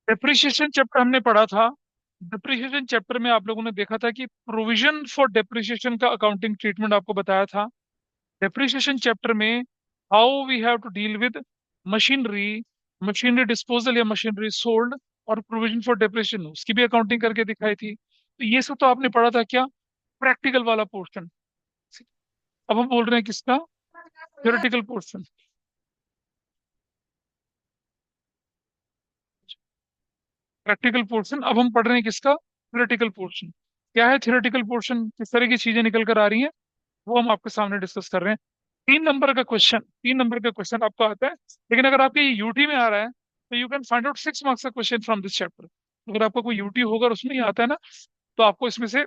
Depreciation chapter हमने पढ़ा था। डेप्रिसिएशन चैप्टर में आप लोगों ने देखा था कि प्रोविजन फॉर डेप्रिसिएशन का अकाउंटिंग ट्रीटमेंट आपको बताया था। डेप्रिसिएशन चैप्टर में how we have to deal with machinery, machinery disposal या मशीनरी सोल्ड, और प्रोविजन फॉर डेप्रिसिएशन उसकी भी अकाउंटिंग करके दिखाई थी। तो ये सब तो आपने पढ़ा था क्या, प्रैक्टिकल वाला पोर्शन। अब हम बोल रहे हैं किसका, थ्योरेटिकल पोर्शन। प्रैक्टिकल पोर्शन अब हम पढ़ रहे हैं किसका, थ्योरेटिकल पोर्शन। क्या है थ्योरेटिकल पोर्शन, किस तरह की चीजें निकल कर आ रही हैं, वो हम आपके सामने डिस्कस कर रहे हैं। 3 नंबर का क्वेश्चन आपको आता है। लेकिन अगर आपके यूटी में आ रहा है तो you can find out 6 marks का क्वेश्चन फ्रॉम दिस चैप्टर। अगर आपका कोई यूटी होगा और उसमें ही आता है ना, तो आपको इसमें से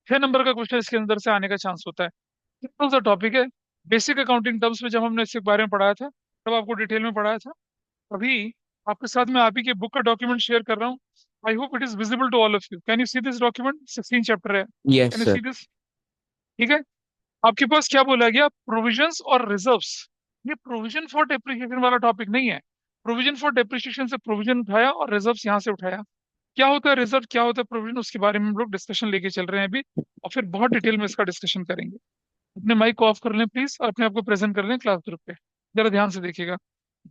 6 नंबर का क्वेश्चन इसके अंदर से आने का चांस होता है। सिंपल सा टॉपिक है। बेसिक अकाउंटिंग टर्म्स में जब हमने इसके बारे में पढ़ाया था, तब आपको डिटेल में पढ़ाया था। अभी आपके साथ मैं आप ही के बुक का डॉक्यूमेंट शेयर कर रहा हूँ। I hope it is visible to all of you. Can you see this document, 16 chapter है, yes can you sir. See this? ठीक है। आपके पास क्या बोला गया, प्रोविजंस और रिजर्व्स। ये प्रोविजन फॉर डेप्रिसिएशन वाला टॉपिक नहीं है। प्रोविजन फॉर डेप्रिसिएशन से प्रोविजन उठाया और रिजर्व्स यहाँ से उठाया। क्या होता है रिजर्व, क्या होता है प्रोविजन, उसके बारे में हम लोग डिस्कशन लेके चल रहे हैं अभी, और फिर बहुत डिटेल में इसका डिस्कशन करेंगे। अपने माइक को ऑफ कर लें प्लीज, और अपने आप को प्रेजेंट कर लें क्लास ग्रुप पे। जरा ध्यान से देखिएगा।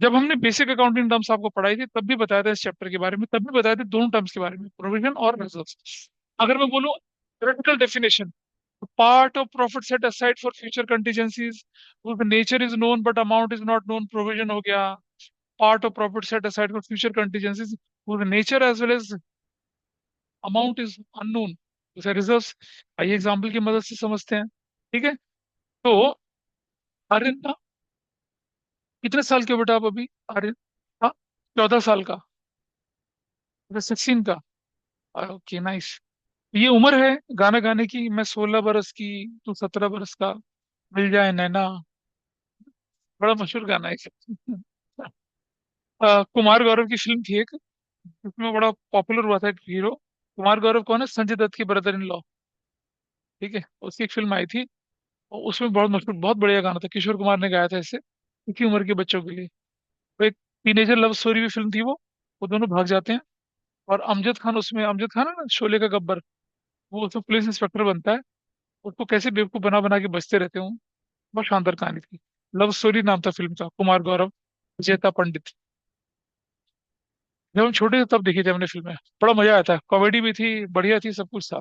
जब हमने बेसिक अकाउंटिंग टर्म्स आपको पढ़ाई थी तब भी बताया था इस चैप्टर के बारे में, तब भी बताया था दोनों टर्म्स के बारे में, प्रोविजन और रिजर्व। अगर मैं बोलूं theoretical definition, part of profit set aside for future contingencies, nature is known but amount is not known, provision हो गया। Part of profit set aside for future contingencies, nature as well as amount is unknown, उसे reserve. आइए example की मदद से समझते हैं। ठीक है। तो आर्यन का कितने साल के हो बेटा आप अभी, आर्यन? हाँ, 14 साल का, 16 का। Okay nice. ये उम्र है गाना गाने की, मैं 16 बरस की, तू 17 बरस का, मिल जाए नैना। बड़ा मशहूर गाना है। कुमार गौरव की फिल्म थी एक, उसमें बड़ा पॉपुलर हुआ था एक हीरो। कुमार गौरव कौन है, संजय दत्त की ब्रदर इन लॉ। ठीक है, उसकी एक फिल्म आई थी, और उसमें बहुत मशहूर, बहुत बढ़िया गाना था, किशोर कुमार ने गाया था इसे, इसी उम्र के बच्चों के लिए। वो एक टीनेजर लव स्टोरी भी फिल्म थी वो दोनों भाग जाते हैं। और अमजद खान उसमें, अमजद खान है ना शोले का गब्बर, वो उसमें पुलिस इंस्पेक्टर बनता है। उसको कैसे बेवकूफ बना बना के बचते रहते हूँ। बहुत शानदार कहानी थी। लव स्टोरी नाम था फिल्म का, कुमार गौरव, विजेता पंडित। जब हम छोटे थे तब देखी थी हमने फिल्में, बड़ा मजा आया था, कॉमेडी भी थी, बढ़िया थी, सब कुछ था।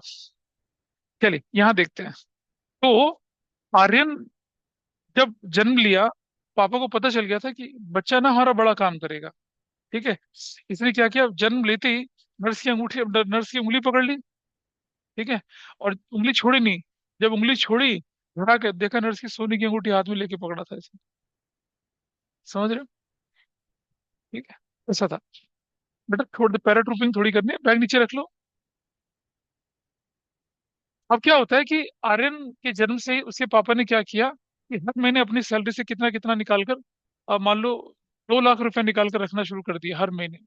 चलिए यहाँ देखते हैं। तो आर्यन जब जन्म लिया, पापा को पता चल गया था कि बच्चा ना हमारा बड़ा काम करेगा। ठीक है। इसने क्या किया, जन्म लेते ही नर्स की उंगली पकड़ ली। ठीक है। और उंगली छोड़ी नहीं। जब उंगली छोड़ी, धड़ा के देखा नर्स की सोने की अंगूठी हाथ में लेके पकड़ा था इसे। समझ रहे हो? ठीक है। ऐसा था। बेटा छोड़ दे, पैराट्रूपिंग थोड़ी करनी है, बैग नीचे रख लो। अब क्या होता है कि आर्यन के जन्म से ही उसके पापा ने क्या किया कि हर महीने अपनी सैलरी से कितना कितना निकाल कर, मान लो 2 लाख रुपए निकाल कर रखना शुरू कर दिया हर महीने।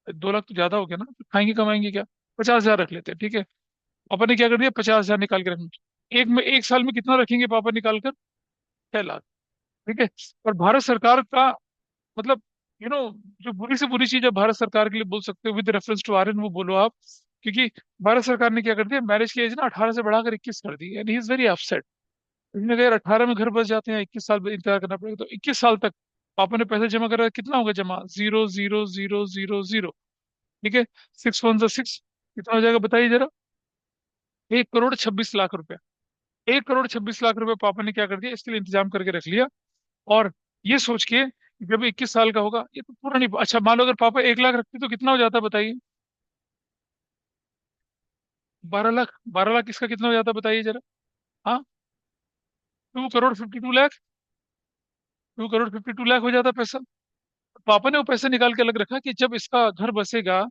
2 लाख तो ज्यादा हो गया ना, तो खाएंगे कमाएंगे क्या, 50,000 रख लेते हैं। ठीक है। पापा ने क्या कर दिया, 50,000 निकाल के रखना। एक साल में कितना रखेंगे पापा निकाल कर, 6 लाख। ठीक है। और भारत सरकार का, मतलब यू नो जो बुरी से बुरी चीज है भारत सरकार के लिए बोल सकते हो विद रेफरेंस टू आर्यन, वो बोलो आप। क्योंकि भारत सरकार ने क्या कर दिया, मैरिज की एज ना 18 से बढ़ाकर 21 कर दी, and he is very upset. इसने कहा यार 18 में घर बस जाते हैं, 21 साल इंतजार करना पड़ेगा, तो 21 साल तक पापा ने पैसे जमा करा, कितना होगा जमा, 0 0 0 0 0। ठीक है। 6 1 6, कितना हो जाएगा बताइए जरा, 1 करोड़ 26 लाख रुपया। 1 करोड़ 26 लाख रुपए पापा ने क्या कर दिया, इसके लिए इंतजाम करके रख लिया। और ये सोच के कि जब 21 साल का होगा, ये तो पूरा नहीं, अच्छा मान लो अगर पापा 1 लाख रखते तो कितना हो जाता बताइए, 12 लाख। 12 लाख इसका कितना हो जाता बताइए जरा। हाँ, 2 करोड़ 52 लाख। 2 करोड़ 52 लाख हो जाता पैसा। पापा ने वो पैसे निकाल के अलग रखा कि जब इसका घर बसेगा,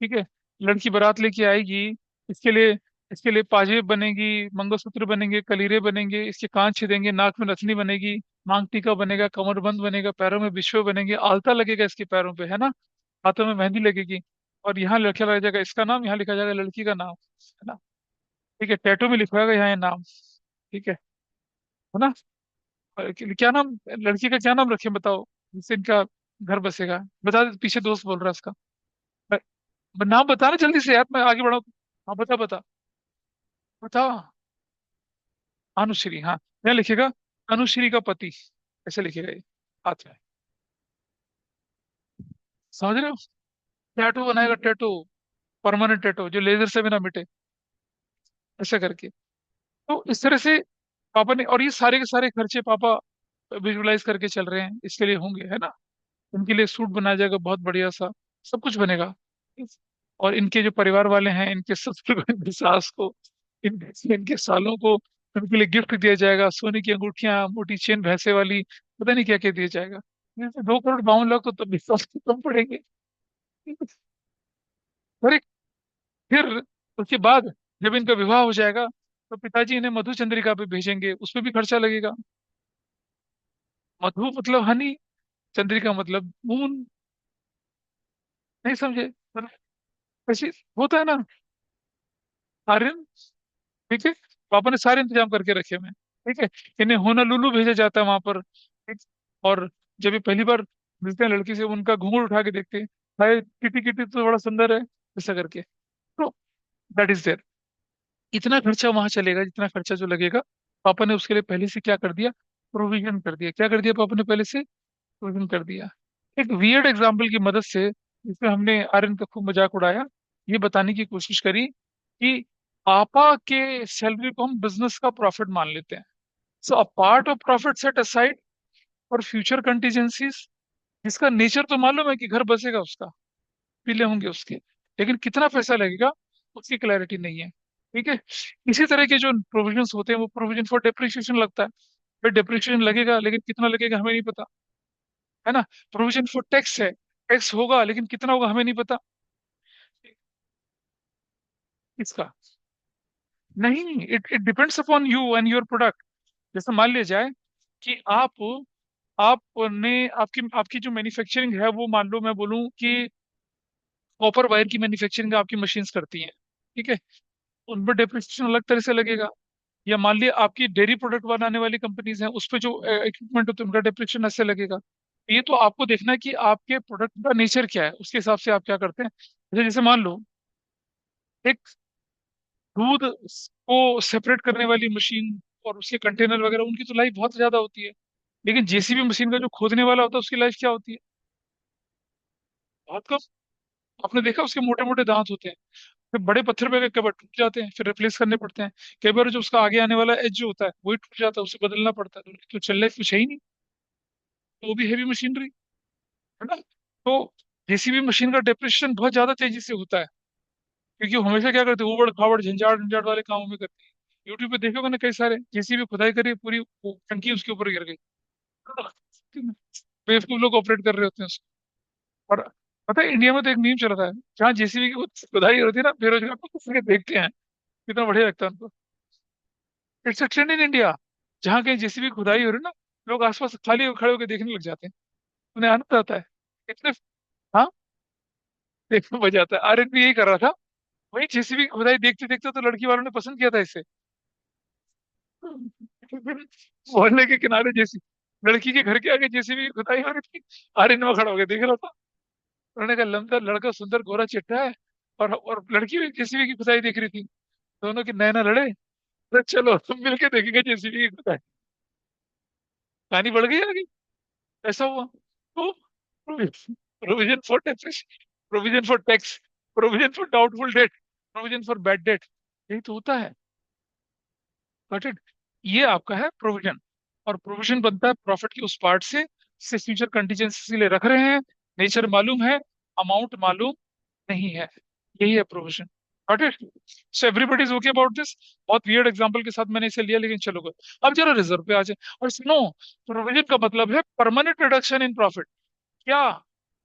ठीक है, लड़की बारात लेके आएगी, इसके लिए इसके लिए पाजेब बनेगी, मंगलसूत्र बनेंगे, कलीरे बनेंगे, इसके कान छिदेंगे, नाक में नथनी बनेगी, मांग टीका बनेगा, कमरबंद बनेगा, पैरों में बिछुए बनेंगे, आलता लगेगा इसके पैरों पे, है ना, हाथों में मेहंदी लगेगी। और यहाँ लिखा लग जाएगा इसका नाम, यहाँ लिखा जाएगा लड़की का नाम, है ना। ठीक है, टैटू में लिखवाएगा यहाँ ये नाम। ठीक है ना। और क्या नाम, लड़की का क्या नाम रखें बताओ, जिससे इनका घर बसेगा। बता दे, पीछे दोस्त बोल रहा है उसका। नाम बताना जल्दी से यार, मैं आगे बढ़ाऊँ। हाँ बता बता। बता। अनुश्री, हाँ। क्या लिखेगा? अनुश्री का पति, ऐसे लिखेगा ये, हाथ में। समझ रहे हो? टैटू बनाएगा, टैटू। परमानेंट टैटू जो लेजर से भी ना मिटे, ऐसे करके। तो इस तरह से पापा ने, और ये सारे के सारे खर्चे पापा विजुअलाइज करके चल रहे हैं, इसके लिए होंगे, है ना। इनके लिए सूट बनाया जाएगा बहुत बढ़िया सा, सब कुछ बनेगा। और इनके जो परिवार वाले हैं, इनके ससुर को, इनकी सास को, इनके सालों को, उनके लिए गिफ्ट दिया जाएगा, सोने की अंगूठियां, मोटी चेन, भैंसे वाली, पता नहीं क्या क्या दिया जाएगा। 2 करोड़ 52 लाख तो तब भी सस्ते कम पड़ेंगे। अरे, फिर उसके बाद जब इनका विवाह हो जाएगा, तो पिताजी इन्हें मधु चंद्रिका पे भेजेंगे, उस पर भी खर्चा लगेगा। मधु मतलब हनी, चंद्रिका मतलब मून। नहीं समझे? मतलब ऐसे होता है ना। आर्यन, ठीक है। पापा ने सारे इंतजाम करके रखे हुए हैं, ठीक है। इन्हें होनालुलु भेजा जाता है वहां पर, ठीक। और जब ये पहली बार मिलते हैं लड़की से, उनका घूंघट उठा के देखते हैं, हाय किटी, किटी तो बड़ा सुंदर है, ऐसा करके। तो दैट इज देयर। इतना खर्चा वहां चलेगा, जितना खर्चा जो लगेगा, पापा ने उसके लिए पहले से क्या कर दिया, प्रोविजन कर दिया। क्या कर दिया पापा ने पहले से? प्रोविजन कर दिया। एक वियर्ड एग्जाम्पल की मदद से, जिसमें हमने आर्यन का खूब मजाक उड़ाया, ये बताने की कोशिश करी कि पापा के सैलरी को हम बिजनेस का प्रॉफिट मान लेते हैं। So a part of profit set aside for future contingencies, जिसका नेचर तो मालूम है कि घर बसेगा उसका, पीले होंगे उसके, लेकिन कितना पैसा लगेगा उसकी क्लैरिटी नहीं है, ठीक है। इसी तरह के जो प्रोविजंस होते हैं, वो प्रोविजन फॉर डेप्रिसिएशन लगता है। फिर डेप्रिसिएशन लगेगा, लेकिन कितना लगेगा हमें नहीं पता, है ना। प्रोविजन फॉर टैक्स है, टैक्स होगा लेकिन कितना होगा हमें नहीं पता। इसका नहीं, it it depends upon you and your product. जैसे मान लिया जाए कि आपने, आपकी आपकी जो मैन्युफैक्चरिंग है, वो मान लो मैं बोलूं कि कॉपर वायर की मैन्युफैक्चरिंग आपकी मशीन्स करती हैं, ठीक है। उन पर डेप्रिसिएशन अलग तरह से लगेगा। या मान लिया आपकी डेयरी प्रोडक्ट बनाने वाली कंपनीज हैं, उस पर जो इक्विपमेंट होते हैं उनका डेप्रिसिएशन ऐसे लगेगा। ये तो आपको देखना है कि आपके प्रोडक्ट का नेचर क्या है, उसके हिसाब से आप क्या करते हैं। जैसे जैसे मान लो, एक दूध को सेपरेट करने वाली मशीन और उसके कंटेनर वगैरह, उनकी तो लाइफ बहुत ज्यादा होती है। लेकिन जेसीबी मशीन का जो खोदने वाला होता है, उसकी लाइफ क्या होती है? बहुत कम। आपने देखा उसके मोटे मोटे दांत होते हैं, फिर बड़े पत्थर पे कई बार टूट जाते हैं, फिर रिप्लेस करने पड़ते हैं। कई बार जो उसका आगे आने वाला एज जो होता है वही टूट जाता है, उसे बदलना पड़ता है, तो चलने कुछ है ही नहीं। तो वो भी हैवी मशीनरी, है ना। तो जेसीबी मशीन का डेप्रिसिएशन बहुत ज्यादा तेजी से होता है, क्योंकि वो हमेशा क्या करते हैं, उबड़ खाबड़ झंझाट झंझाट वाले कामों में करते हैं। यूट्यूब पे देखोगे ना, कई सारे जेसीबी खुदाई करी, पूरी वो टंकी उसके ऊपर गिर गई। बेवकूफ लोग ऑपरेट कर रहे होते हैं उसको। और पता है, इंडिया में तो एक मीम चल रहा है, जहाँ जेसीबी की खुदाई होती है ना, बेरोजगार लोग उसके देखते हैं, कितना बढ़िया लगता है उनको। It's a trend in India. जहाँ कहीं जेसीबी खुदाई हो रही है ना, लोग आसपास खाली खड़े होकर देखने लग जाते हैं, उन्हें आनंद आता है। इतने, हाँ, देखने में मजा आता है। आर्यन भी यही कर रहा था, वही जेसीबी की खुदाई देखते देखते तो लड़की वालों ने पसंद किया था इसे। मोहल्ले के किनारे जैसी, लड़की के घर के आगे जेसीबी की खुदाई हो रही थी, आर्यन वहां खड़ा होकर देख रहा था। उन्होंने कहा, लंबा लड़का, सुंदर गोरा चिट्टा है, और लड़की भी जेसीबी की खुदाई देख रही थी। दोनों के नैना लड़े, तो चलो तुम मिलके देखेंगे जेसीबी की खुदाई। कहानी बढ़ गई आगे, ऐसा हुआ। तो provision for tax, provision for tax, provision for doubtful debt, provision for bad debt, यही तो होता है। Got it? ये आपका है प्रोविजन। और प्रोविजन बनता है प्रॉफिट के उस पार्ट से फ्यूचर कंटीजेंसी के लिए रख रहे हैं। नेचर मालूम है, अमाउंट मालूम नहीं है, यही है provision. Got it? So everybody is okay about this. बहुत वियर्ड एग्जांपल के साथ मैंने इसे लिया, लेकिन चलो गो। अब जरा रिजर्व पे आ जाए और सुनो। प्रोविजन का मतलब है परमानेंट रिडक्शन इन प्रॉफिट। क्या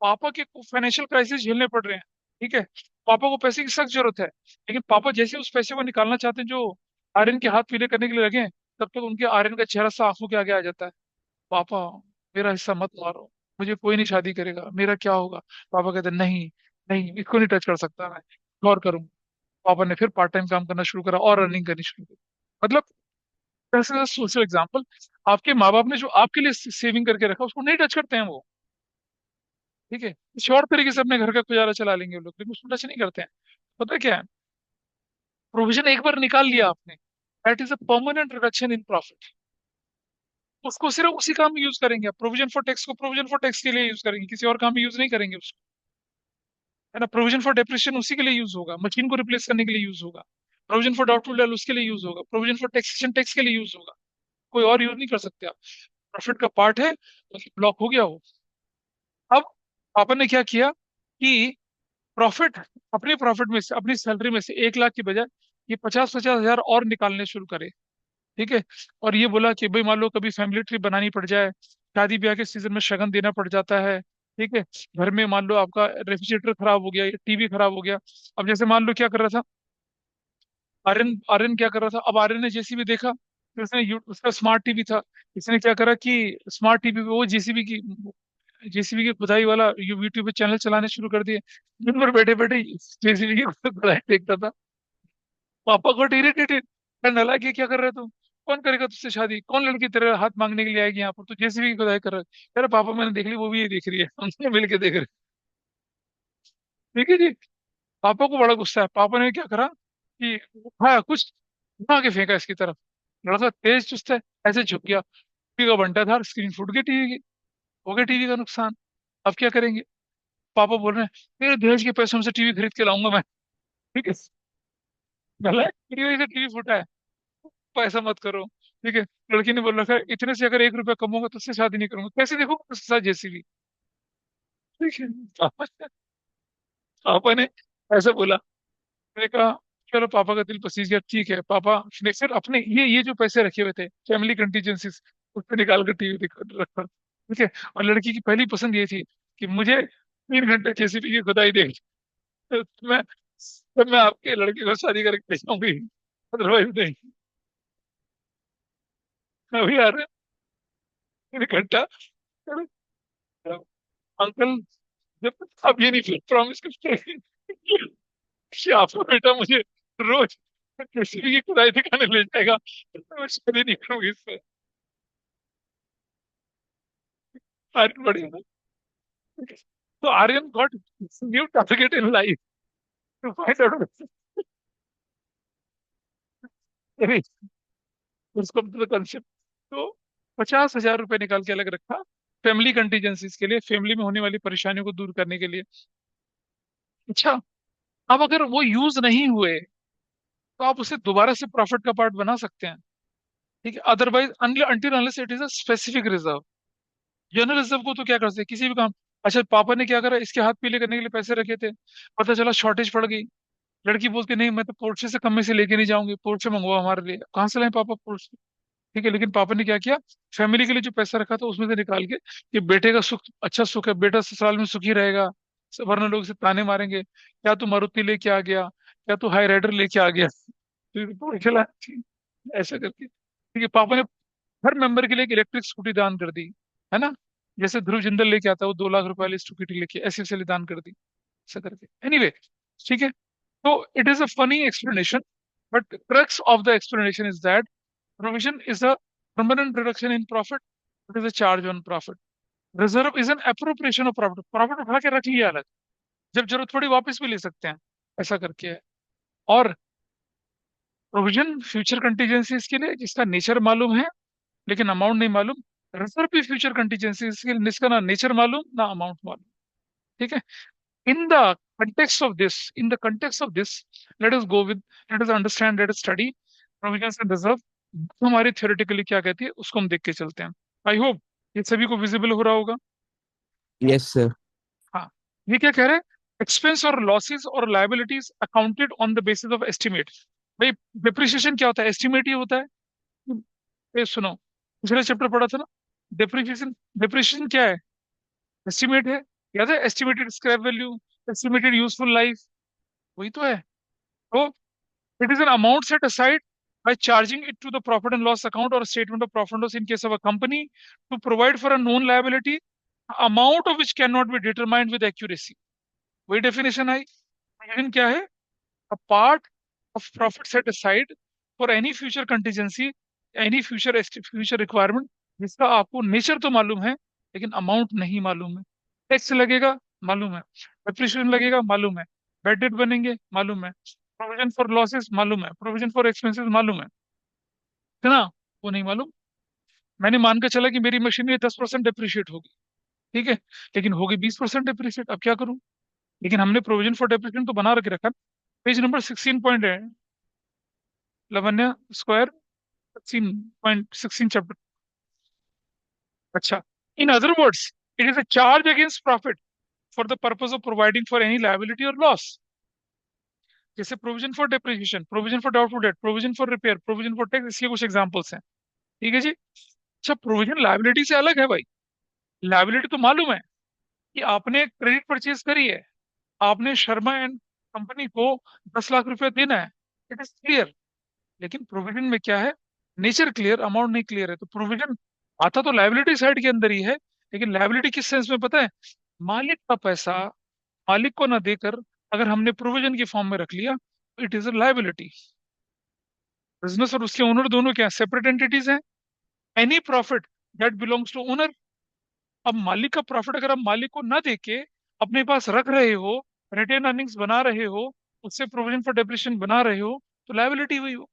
पापा के फाइनेंशियल क्राइसिस झेलने पड़ रहे हैं, ठीक है, पापा को पैसे की सख्त जरूरत है, लेकिन पापा जैसे उस पैसे को निकालना चाहते हैं, जो आर्यन के हाथ पीले करने के लिए लगे हैं, तब तक उनके आर्यन का चेहरा सा आंखों के आगे आ जाता है। पापा, मेरा हिस्सा मत मारो, मुझे कोई नहीं शादी करेगा, मेरा क्या होगा? पापा कहते हैं, नहीं नहीं, इसको नहीं टच कर सकता मैं, गौर करूँ। पापा ने फिर पार्ट टाइम काम करना शुरू करा और अर्निंग करनी शुरू की। मतलब ऐसे सोशल एग्जाम्पल, आपके माँ बाप ने जो आपके लिए सेविंग करके रखा, उसको नहीं टच करते हैं वो। ठीक है, किसी और तरीके से अपने घर का गुजारा चला लेंगे वो लोग, लेकिन उसमें टच नहीं करते हैं। पता है क्या है, प्रोविजन एक बार निकाल लिया आपने, that is a permanent reduction in profit. उसको सिर्फ उसी काम में यूज करेंगे। प्रोविजन फॉर टैक्स को प्रोविजन फॉर टैक्स के लिए यूज करेंगे, किसी और काम में यूज नहीं करेंगे उसको, है ना। प्रोविजन फॉर डेप्रिसिएशन उसी के लिए यूज होगा, मशीन को रिप्लेस करने के लिए यूज होगा। प्रोविजन फॉर डाउटफुल डेट उसके लिए यूज होगा। प्रोविजन फॉर टैक्सेशन टैक्स के लिए यूज होगा। कोई और यूज नहीं कर सकते आप। प्रॉफिट का पार्ट है, ब्लॉक हो गया वो। अब आपने ने क्या किया कि प्रॉफिट, अपने प्रॉफिट में से, अपनी सैलरी में से 1 लाख की बजाय ये 50-50 हजार और निकालने शुरू करे। ठीक है। और ये बोला कि भाई मान लो कभी फैमिली ट्रिप बनानी पड़ जाए, शादी ब्याह के सीजन में शगन देना पड़ जाता है। ठीक है। घर में मान लो आपका रेफ्रिजरेटर खराब हो गया या टीवी खराब हो गया। अब जैसे मान लो क्या कर रहा था आर्यन, आर्यन क्या कर रहा था, अब आर्यन ने जेसीबी देखा, तो उसका स्मार्ट टीवी था। इसने क्या करा कि स्मार्ट टीवी पे वो जेसीबी की खुदाई वाला यूट्यूब पे चैनल चलाने शुरू कर दिए। दिन भर बैठे बैठे जेसीबी की खुदाई देखता था। पापा को इरिटेटेड, नला के क्या कर रहे हो तुम, कौन करेगा तुझसे शादी, कौन लड़की तेरे हाथ मांगने के लिए आएगी यहाँ पर, तू जेसीबी की खुदाई कर रहा है। अरे पापा मैंने देख ली, वो भी ये देख रही है, हम दोनों मिल के देख रहे हैं। ठीक है जी। पापा को बड़ा गुस्सा है। पापा ने क्या करा कि हाँ कुछ उठा के फेंका इसकी तरफ। लड़का तेज चुस्त है, ऐसे झुक गया। टीवी का बंटा था, स्क्रीन फूट गई टीवी की। हो गया टीवी का नुकसान। अब क्या करेंगे। पापा बोल रहे हैं मेरे दहेज के पैसों से टीवी खरीद के लाऊंगा मैं। ठीक है। गला मेरी वजह से टीवी फूटा है, पैसा मत करो। ठीक है। लड़की ने बोल रखा है इतने से अगर 1 रुपया कमाऊंगा तो उससे शादी नहीं करूंगा, कैसे देखो उसके साथ जेसीबी। ठीक है। पापा पापा ने ऐसा बोला। मैंने कहा चलो, पापा का दिल पसीज गया। ठीक है। पापा ने फिर अपने ये जो पैसे रखे हुए थे फैमिली कंटीजेंसीज, उससे निकाल कर टीवी रखा। ठीक है। और लड़की की पहली पसंद ये थी कि मुझे 3 घंटे जेसीबी की खुदाई देख, तो मैं आपके लड़के को शादी करके ले जाऊंगी, अदरवाइज नहीं। अभी आ रहे हैं 3 घंटा। अंकल, जब तक आप ये नहीं प्रॉमिस करते कि आपका बेटा मुझे रोज किसी की खुदाई दिखाने ले जाएगा, तो मैं शादी नहीं करूंगी इससे। आर्यन बढ़िया ना। तो Aryan got new target in life to find out, उसको कंसेप्ट। तो 50,000 रुपये निकाल के अलग रखा फैमिली कंटीजेंसीज के लिए, फैमिली में होने वाली परेशानियों को दूर करने के लिए। अच्छा, अब अगर वो यूज नहीं हुए तो आप उसे दोबारा से प्रॉफिट का पार्ट बना सकते हैं। ठीक है। Otherwise until unless it is a specific reserve. General reserve को तो क्या कर सकते हैं, किसी भी काम। अच्छा, पापा ने क्या करा, इसके हाथ पीले करने के लिए पैसे रखे थे, पता चला शॉर्टेज पड़ गई। लड़की बोलती नहीं मैं तो पोर्शे से कम में से लेके नहीं जाऊंगी, पोर्शे मंगवा हमारे लिए। कहाँ से लाए पापा पोर्शे। ठीक है। लेकिन पापा ने क्या किया, फैमिली के लिए जो पैसा रखा था उसमें से निकाल के कि बेटे का सुख, अच्छा सुख है, बेटा ससुराल में सुखी रहेगा, वरना लोग इसे ताने मारेंगे, क्या तू मारुति लेके आ गया, क्या तू हाई राइडर लेके आ गया, तो पोर्शे ला, ऐसा करके। ठीक है। पापा ने हर मेंबर के लिए एक इलेक्ट्रिक स्कूटी दान कर दी, है ना। जैसे ध्रुव जिंदल लेके आता है वो 2 लाख रुपए वाली स्कूटी लेके, ऐसे ऐसे दान कर दी, ऐसा करके। एनीवे, ठीक है। तो it is a funny explanation, but crux of the explanation is that provision is a permanent reduction in profit. It is a charge on profit. Reserve is an appropriation of profit. Profit उठा के रख लिया अलग, जब जरूरत पड़ी वापस भी ले सकते हैं, ऐसा करके है। और प्रोविजन फ्यूचर कंटीजेंसीज के लिए जिसका नेचर मालूम है लेकिन अमाउंट नहीं मालूम। रिजर्व भी फ्यूचर कंटीजेंसीज के लिए जिसका ना नेचर मालूम ना अमाउंट मालूम। ठीक है। In the context of this, let us go with, let us understand, let us study provisions and reserve। हमारी theoretically क्या कहती है उसको हम देख के चलते हैं। आई होप ये सभी को विजिबल हो रहा होगा। Yes sir. हाँ। ये क्या कह रहे हैं, एक्सपेंस और लॉसेस और liabilities accounted on the basis of estimate. भाई डिप्रिसिएशन क्या होता है, एस्टिमेट ही होता है। ये सुनो, पिछले चैप्टर पढ़ा था ना, डिप्रिसिएशन। डिप्रिसिएशन क्या है, एस्टिमेट है। याद है, estimated scrap value, estimated useful life, वही तो है। तो it is an amount set aside by charging it to the profit and loss account or statement of profit and loss in case of a company to provide for a known liability, amount of which cannot be determined with accuracy। वही definition आई। Definition क्या है, a part of profit set aside for any future contingency, any future requirement जिसका आपको nature तो मालूम है लेकिन amount नहीं मालूम है। टैक्स लगेगा, मालूम है। डेप्रिसिएशन लगेगा, मालूम है। बैड डेट बनेंगे, मालूम है। प्रोविजन फॉर लॉसेस मालूम है, प्रोविजन फॉर एक्सपेंसेस मालूम है ना? वो नहीं मालूम। मैंने मान कर चला कि मेरी मशीनरी 10% डिप्रिशिएट होगी, ठीक है, लेकिन होगी 20% डिप्रिशिएट, अब क्या करूं? लेकिन हमने प्रोविजन फॉर डिप्रिशिएशन तो बना रखे रखा। पेज नंबर 16 पॉइंट है, लवन्या स्क्वायर 16.16 चैप्टर। अच्छा, in other words, it is a charge against profit for the purpose of providing for any liability or loss. जैसे provision for depreciation, provision for doubtful debt, provision for repair, provision for tax, इसके कुछ examples हैं। ठीक है जी। अच्छा, provision liability से अलग है भाई। लायबिलिटी तो मालूम है कि आपने क्रेडिट परचेज करी है, आपने शर्मा एंड कंपनी को 10 लाख रुपए देना है, इट इज क्लियर। लेकिन प्रोविजन में क्या है? नेचर क्लियर, अमाउंट नहीं क्लियर है। तो प्रोविजन आता तो लायबिलिटी साइड के अंदर ही है, लेकिन लायबिलिटी किस सेंस में पता है? मालिक का पैसा मालिक को ना देकर अगर हमने प्रोविजन की फॉर्म में रख लिया, it is a liability. Business और उसके ओनर दोनों क्या सेपरेट एंटिटीज हैं? Any profit that belongs to owner. अब मालिक का प्रॉफिट अगर आप मालिक को ना देके अपने पास रख रहे हो, रिटेन अर्निंग्स बना रहे हो, उससे प्रोविजन फॉर डेप्रिसिएशन बना रहे हो, तो लायबिलिटी हुई हो।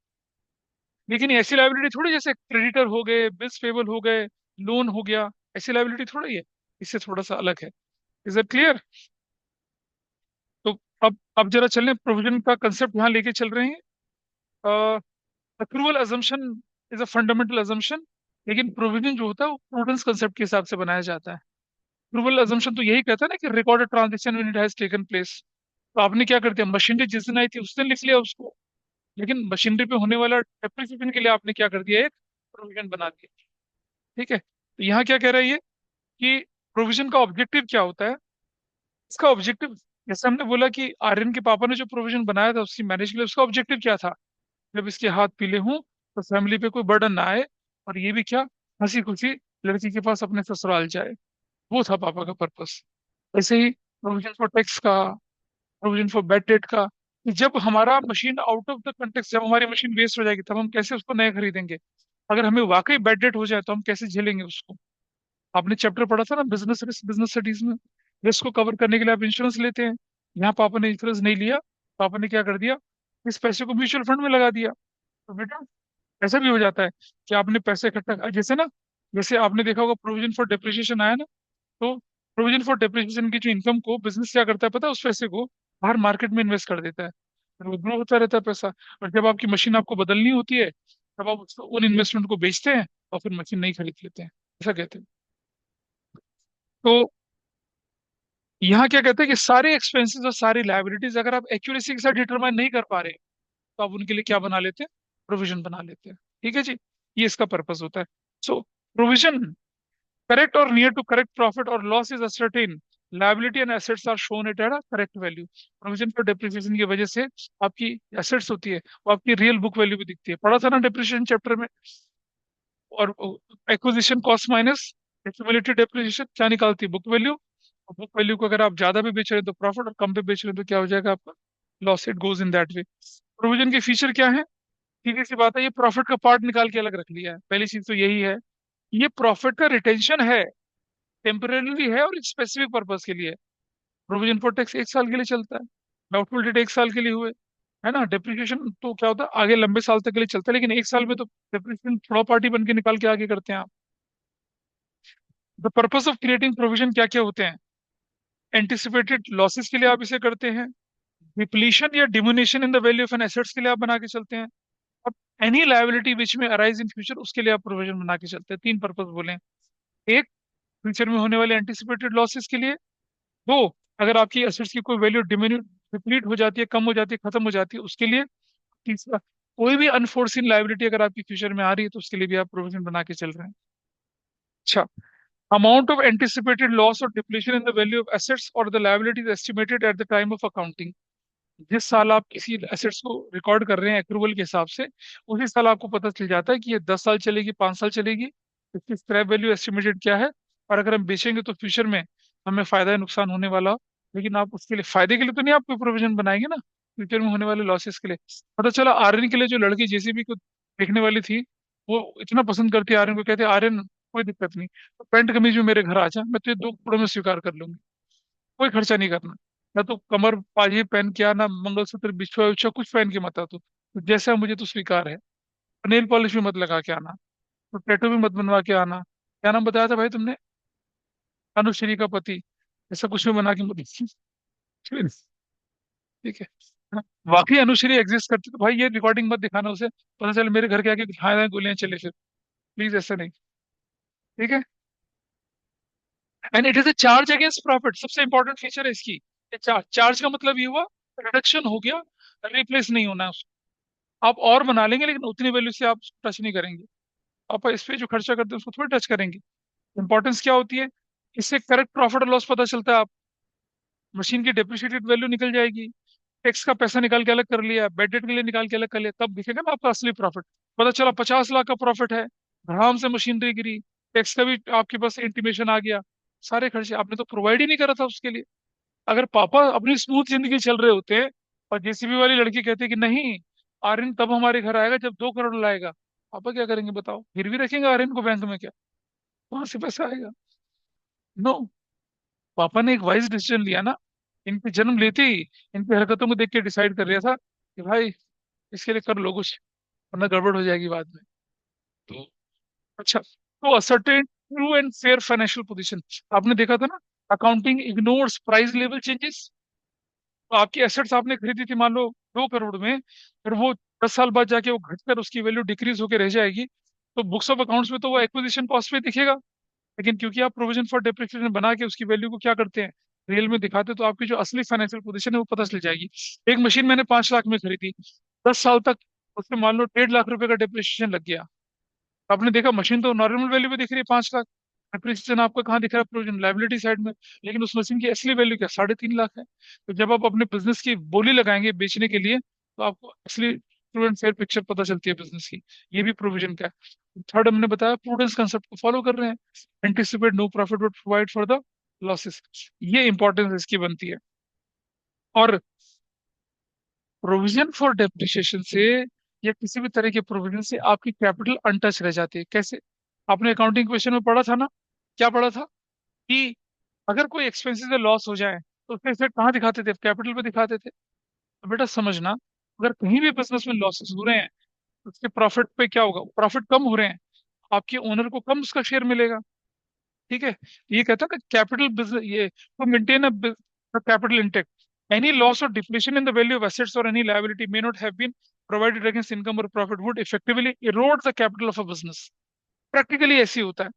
लेकिन ये ऐसी लायबिलिटी थोड़ी जैसे क्रेडिटर हो गए, बिल्स पेबल हो गए, लोन हो गया, ऐसी लायबिलिटी थोड़ा ही है। इससे थोड़ा सा अलग है। Is it clear? तो अब जरा चलें, प्रोविजन का कंसेप्ट यहाँ लेके चल रहे हैं। Accrual assumption is a fundamental assumption, लेकिन प्रोविजन जो होता है वो प्रूडेंस कंसेप्ट के हिसाब से बनाया जाता है। अक्रूवल अजम्पशन तो यही कहता है ना कि recorded transaction when it has taken place. तो आपने क्या कर दिया, मशीनरी जिस दिन आई थी उस दिन लिख लिया उसको, लेकिन मशीनरी पे होने वाला डेप्रिसिएशन के लिए आपने क्या कर दिया, एक प्रोविजन बना दिया। ठीक है, तो यहाँ क्या कह रहा है ये कि प्रोविजन का ऑब्जेक्टिव क्या होता है? इसका ऑब्जेक्टिव, जैसे हमने बोला कि आर्यन के पापा ने जो प्रोविजन बनाया था उसकी मैनेज के लिए, उसका ऑब्जेक्टिव क्या था? जब इसके हाथ पीले हों तो फैमिली पे कोई बर्डन ना आए, और ये भी क्या, हंसी खुशी लड़की के पास अपने ससुराल जाए। वो था पापा का पर्पस। ऐसे ही प्रोविजन फॉर टैक्स का, प्रोविजन फॉर बैड डेट का, कि जब हमारा machine out of the context, जब हमारी मशीन वेस्ट हो जाएगी तब हम कैसे उसको नया खरीदेंगे? अगर हमें वाकई बैड डेट हो जाए तो हम कैसे झेलेंगे उसको? आपने चैप्टर पढ़ा था ना बिजनेस रिस्क, बिजनेस स्टडीज में। रिस्क को कवर करने के लिए आप इंश्योरेंस लेते हैं। यहाँ पापा ने इंश्योरेंस नहीं लिया, पापा ने क्या कर दिया, इस पैसे को म्यूचुअल फंड में लगा दिया। तो बेटा, ऐसा भी हो जाता है कि आपने पैसे इकट्ठा, जैसे ना, जैसे आपने देखा होगा प्रोविजन फॉर डेप्रिसिएशन आया ना, तो प्रोविजन फॉर डेप्रिसिएशन की जो इनकम को बिजनेस क्या करता है पता है, उस पैसे को बाहर मार्केट में इन्वेस्ट कर देता है, फिर वो ग्रो होता रहता है पैसा। और जब आपकी मशीन आपको बदलनी होती है, तब आप उन इन्वेस्टमेंट को बेचते हैं और फिर मशीन नहीं खरीद लेते हैं। ऐसा कहते हैं। तो यहाँ क्या कहते हैं कि सारे एक्सपेंसेस और सारी लायबिलिटीज अगर आप एक्यूरेसी के साथ डिटरमाइन नहीं कर पा रहे, तो आप उनके लिए क्या बना लेते हैं, प्रोविजन बना लेते हैं। ठीक है जी, ये इसका पर्पस होता है। सो प्रोविजन, करेक्ट और नियर टू करेक्ट प्रॉफिट और loss is ascertain, liability and assets are shown at at correct value. Provision for depreciation की वजह से आपकी एसेट्स होती है वो आपकी रियल बुक वैल्यू भी दिखती है, पढ़ा था ना डेप्रिसिएशन चैप्टर में। और acquisition cost minus accumulated depreciation क्या निकालती है, बुक वैल्यू। और बुक वैल्यू को अगर आप ज्यादा पे बेच रहे हैं तो प्रॉफिट, और कम पे बेच रहे हैं तो क्या हो जाएगा आपका, loss. It goes in that way. Provision के फीचर क्या है? सीधी सी बात है, ये प्रॉफिट का पार्ट निकाल के अलग रख लिया है। पहली चीज तो यही है, ये प्रॉफिट का रिटेंशन है, टेम्परेरी है और स्पेसिफिक पर्पज के लिए। प्रोविजन फॉर टैक्स 1 साल के लिए चलता है, डाउटफुल डेट 1 साल के लिए हुए, है ना। डेप्रिसिएशन तो क्या होता है, आगे लंबे साल तक के लिए चलता है, लेकिन 1 साल में तो डेप्रिसिएशन थर्ड पार्टी बन के निकाल के आगे करते हैं आप। The purpose of creating provision क्या क्या होते हैं? एंटिसिपेटेड लॉसेस के लिए आप इसे करते हैं, डिप्लीशन या diminution in the value of an assets के लिए आप बना के चलते हैं, और एनी लायबिलिटी विच में अराइज इन फ्यूचर उसके लिए आप प्रोविजन बना के चलते हैं। तीन पर्पज बोले। एक, फ्यूचर में होने वाले एंटिसिपेटेड लॉसेस के लिए। दो, अगर आपकी एसेट्स की कोई वैल्यू डिप्लीट हो जाती है, कम हो जाती है, खत्म हो जाती है, उसके लिए। तीसरा, कोई भी अनफोर्सिन लायबिलिटी अगर आपकी फ्यूचर में आ रही है तो उसके लिए भी आप प्रोविजन बना के चल रहे हैं। अच्छा, amount of anticipated loss or depletion in the value of assets और the liabilities estimated at the time of accounting. जिस साल आप किसी एसेट्स को रिकॉर्ड कर रहे हैं एक्रूवल के हिसाब से, उसी साल आपको पता चल जाता है कि ये 10 साल चलेगी, 5 साल चलेगी, इसकी स्क्रैप वैल्यू एस्टिमेटेड क्या है। और अगर हम बेचेंगे तो फ्यूचर में हमें फायदा या नुकसान होने वाला हो, लेकिन आप उसके लिए फायदे के लिए तो नहीं, आप कोई प्रोविजन बनाएंगे ना, फ्यूचर में होने वाले लॉसेस के लिए। पता चला आर्यन के लिए जो लड़की जेसीबी को देखने वाली थी, वो इतना पसंद करती है आर्यन को, कहते हैं आर्यन कोई दिक्कत नहीं। तो पैंट कमीज में मेरे घर आ जा, मैं तुझे 2 कपड़ों में स्वीकार कर लूंगी। कोई खर्चा नहीं करना। ना तो कमर पाजे पहन के आना, मंगलसूत्र बिछुआ उछुआ कुछ पहन के मत आ तू। तो जैसा मुझे तो स्वीकार है। नेल पॉलिश भी मत लगा के आना। तो टैटू भी मत बनवा के आना। क्या नाम बताया था भाई तुमने? अनुश्री का पति। ऐसा कुछ भी बना के मत। ठीक है। हाँ, वाकई अनुश्री एग्जिस्ट करती तो भाई ये रिकॉर्डिंग मत दिखाना उसे, पता चले मेरे घर के आगे दिखाए गोलियां चले फिर। प्लीज ऐसा नहीं। ठीक है। And it is a charge against profit, सबसे इंपॉर्टेंट फीचर है इसकी। चार्ज, चार्ज का मतलब ये हुआ रिडक्शन हो गया, रिप्लेस नहीं होना है उसको। आप और बना लेंगे लेकिन उतनी वैल्यू से आप टच नहीं करेंगे। आप इस पे जो खर्चा करते हैं उसको थोड़ी टच करेंगे। इंपॉर्टेंस क्या होती है? इससे करेक्ट प्रॉफिट और लॉस पता चलता है। आप मशीन की डेप्रिशिएटेड वैल्यू निकल जाएगी, टैक्स का पैसा निकाल के अलग कर लिया, बेड डेट के लिए निकाल के अलग कर लिया, तब दिखेगा ना आपका असली प्रॉफिट। पता चला 50 लाख का प्रॉफिट है, आराम से मशीनरी गिरी, टैक्स का भी आपके पास इंटीमेशन आ गया, सारे खर्चे आपने तो प्रोवाइड ही नहीं करा था उसके लिए। अगर पापा अपनी स्मूथ जिंदगी चल रहे होते और जेसीबी वाली लड़की कहती कि नहीं, आर्यन तब हमारे घर आएगा जब 2 करोड़ लाएगा, पापा क्या करेंगे बताओ? फिर भी रखेंगे आर्यन को बैंक में क्या? वहां से पैसा आएगा? नो। पापा ने एक वाइज डिसीजन लिया ना, इनके जन्म लेते ही इनकी हरकतों को देख के डिसाइड कर लिया था कि भाई इसके लिए कर लो कुछ, वरना गड़बड़ हो जाएगी बाद में। तो अच्छा, तो ascertain true and fair financial position, आपने देखा था ना, accounting ignores price level changes. तो आपकी एसेट्स आपने खरीदी थी मान लो 2 करोड़ में, फिर वो 10 साल बाद जाके वो घटकर उसकी वैल्यू डिक्रीज होकर रह जाएगी, तो बुक्स ऑफ अकाउंट्स में तो वो एक्विजिशन कॉस्ट पे दिखेगा। लेकिन क्योंकि आप प्रोविजन फॉर डेप्रिसिएशन बना के उसकी वैल्यू को क्या करते हैं, रियल में दिखाते हैं, तो आपकी जो असली फाइनेंशियल पोजीशन है वो पता चल जाएगी। एक मशीन मैंने 5 लाख में खरीदी, 10 साल तक उसमें मान लो 1.5 लाख रुपए का डेप्रिसिएशन लग गया। आपने देखा मशीन तो नॉर्मल वैल्यू पे दिख रही है 5 लाख, डेप्रिसिएशन आपको कहाँ दिख रहा है? प्रोविजन लाइबिलिटी साइड में। लेकिन उस मशीन की असली वैल्यू क्या, 3.5 लाख है। तो जब आप अपने बिजनेस की बोली लगाएंगे बेचने के लिए, तो आपको असली ट्रू एंड फेयर पिक्चर पता चलती है बिजनेस की। ये भी प्रोविजन का है। थर्ड हमने बताया प्रूडेंस कंसेप्ट को फॉलो कर रहे हैं। Anticipate no profit but provide for the losses, ये इंपॉर्टेंस इसकी बनती है। और प्रोविजन फॉर डेप्रिसिएशन से या किसी भी तरह के प्रोविजन से आपकी कैपिटल अनटच रह जाती है। कैसे? आपने अकाउंटिंग क्वेश्चन में पढ़ा था ना, क्या पढ़ा था कि अगर कोई एक्सपेंसेस में लॉस हो जाए तो उसका इफेक्ट कहाँ दिखाते थे? कैपिटल पे दिखाते थे। तो बेटा समझना, अगर कहीं भी बिजनेस में लॉसेस हो रहे हैं तो उसके प्रॉफिट पे क्या होगा? प्रॉफिट कम हो रहे हैं, आपके ओनर को कम उसका शेयर मिलेगा। ठीक है। ये कहता है ना कैपिटल बिजनेस, ये to maintain a capital intact, any loss or depletion in the value of assets or any liability may not have been provided against income or profit would effectively erode the capital of a business. Practically ऐसे ही होता है।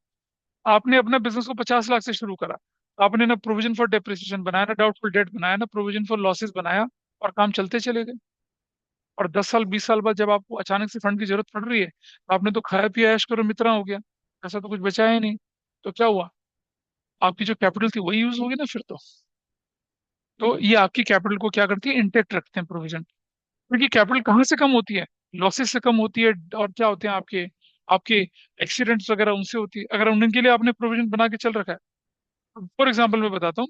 आपने अपना business को 50 लाख से शुरू करा, आपने ना प्रोविजन फॉर डेप्रिसिएशन बनाया, ना डाउटफुल डेट बनाया, ना प्रोविजन फॉर लॉसेस बनाया, और काम चलते चले गए। और 10 साल 20 साल बाद जब आपको अचानक से फंड की जरूरत पड़ रही है, तो आपने तो खाया पिया ऐश करो मित्रा हो गया, ऐसा तो कुछ बचा ही नहीं। तो क्या हुआ? आपकी जो कैपिटल थी वही यूज होगी ना फिर तो ये आपकी कैपिटल को क्या करती है, इंटेक्ट रखते हैं प्रोविजन। क्योंकि कैपिटल कहाँ से कम होती है? लॉसेस से कम होती है। और क्या होते हैं आपके आपके एक्सीडेंट्स वगैरह उनसे होती है, अगर उनके लिए आपने प्रोविजन बना के चल रखा है। फॉर एग्जाम्पल मैं बताता हूँ,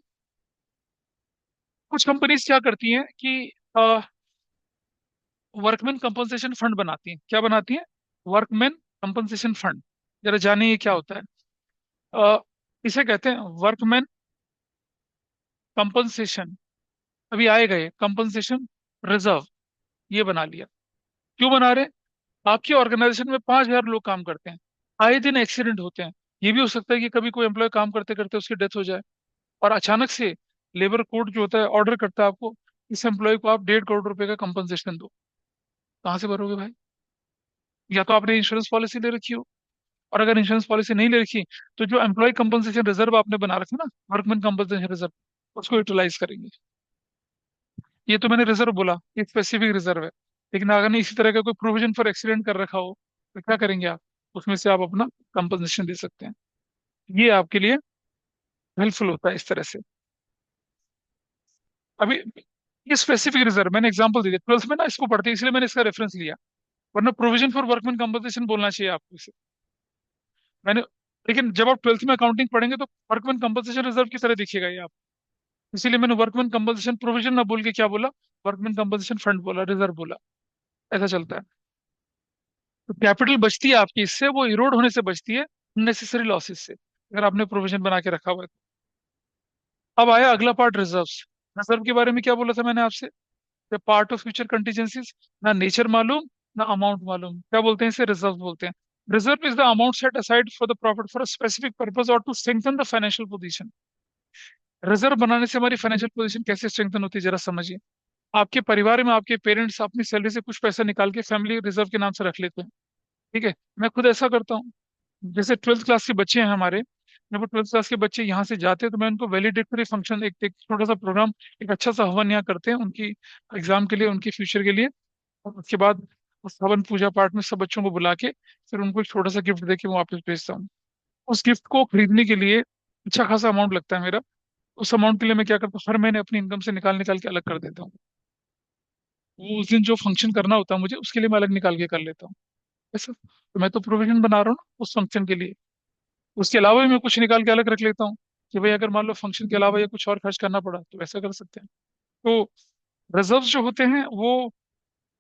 कुछ कंपनीज क्या करती हैं कि वर्कमैन कंपनसेशन फंड बनाती हैं। क्या बनाती हैं? Workman compensation fund. जरा जानिए ये क्या होता है। अ, इसे कहते हैं वर्कमैन कंपनसेशन, अभी आएगा ये कंपनसेशन रिजर्व, ये बना लिया। क्यों बना रहे हैं? आपकी ऑर्गेनाइजेशन में 5,000 लोग काम करते हैं, आए दिन एक्सीडेंट होते हैं। ये भी हो सकता है कि कभी कोई एम्प्लॉय काम करते करते उसकी डेथ हो जाए, और अचानक से लेबर कोड जो होता है ऑर्डर करता है आपको, इस एम्प्लॉय को आप 1.5 करोड़ रुपए का कंपनसेशन दो। कहाँ से भरोगे भाई? या तो आपने इंश्योरेंस पॉलिसी ले रखी हो, और अगर इंश्योरेंस पॉलिसी नहीं ले रखी, तो जो एम्प्लॉय कंपनसेशन रिजर्व आपने बना रखा ना, वर्कमैन कंपनसेशन रिजर्व, उसको यूटिलाइज करेंगे। ये तो मैंने रिजर्व बोला, ये स्पेसिफिक रिजर्व है। लेकिन अगर नहीं इसी तरह का कोई प्रोविजन फॉर एक्सीडेंट कर रखा हो, तो क्या करेंगे आप? उसमें से आप अपना कंपनसेशन दे सकते हैं। ये आपके लिए हेल्पफुल होता है इस तरह से। अभी ये स्पेसिफिक रिजर्व मैंने एग्जांपल दे दिया, 12th में ना इसको पढ़ते हैं इसलिए मैंने इसका रेफरेंस लिया, वरना प्रोविजन फॉर वर्कमैन कंपनसेशन बोलना चाहिए आपको इसे। मैंने, लेकिन जब आप 12th में अकाउंटिंग पढ़ेंगे तो वर्कमैन कंपनसेशन रिजर्व की तरह दिखेगा ये आप। इसीलिए मैंने वर्कमैन कंपनसेशन प्रोविजन ना बोल के क्या बोला, वर्कमैन कंपनसेशन फंड बोला, रिजर्व बोला। ऐसा चलता है। तो कैपिटल बचती है आपकी, इससे वो इरोड होने से बचती है, अननेसेसरी लॉसेस से, अगर आपने प्रोविजन बना के रखा हुआ है अब आया अगला पार्ट, रिजर्व्स। रिजर्व के बारे में क्या बोला था मैंने आपसे? Part of future contingencies. ना नेचर मालूम, ना अमाउंट मालूम, क्या बोलते हैं इसे? रिजर्व बोलते हैं। Reserve is the amount set aside for the profit for a specific purpose or to strengthen the financial position. Reserve बनाने से हमारी फाइनेंशियल पोजीशन कैसे स्ट्रेंथन होती है, जरा समझिए। आपके परिवार में आपके पेरेंट्स अपनी सैलरी से कुछ पैसा निकाल के फैमिली रिजर्व के नाम से रख लेते हैं। ठीक है, मैं खुद ऐसा करता हूँ। जैसे ट्वेल्थ क्लास के बच्चे हैं हमारे, जब वो ट्वेल्थ क्लास के बच्चे यहाँ से जाते हैं तो मैं उनको वैलिडेटरी फंक्शन, एक छोटा सा प्रोग्राम, एक अच्छा सा हवन यहाँ करते हैं उनकी एग्जाम के लिए, उनके फ्यूचर के लिए। और उसके बाद उस हवन पूजा पाठ में सब बच्चों को बुला के फिर उनको एक छोटा सा गिफ्ट दे के मैं वापस भेजता हूँ। उस गिफ्ट को खरीदने के लिए अच्छा खासा अमाउंट लगता है मेरा। उस अमाउंट के लिए मैं क्या करता हूँ, हर महीने अपनी इनकम से निकाल निकाल के अलग कर देता हूँ। वो उस दिन जो फंक्शन करना होता है मुझे, उसके लिए मैं अलग निकाल के कर लेता हूँ। ऐसा तो मैं तो प्रोविजन बना रहा हूँ ना उस फंक्शन के लिए। उसके अलावा भी मैं कुछ निकाल के अलग रख लेता हूँ कि भाई अगर मान लो फंक्शन के अलावा या कुछ और खर्च करना पड़ा तो ऐसा कर सकते हैं। तो रिजर्व जो होते हैं वो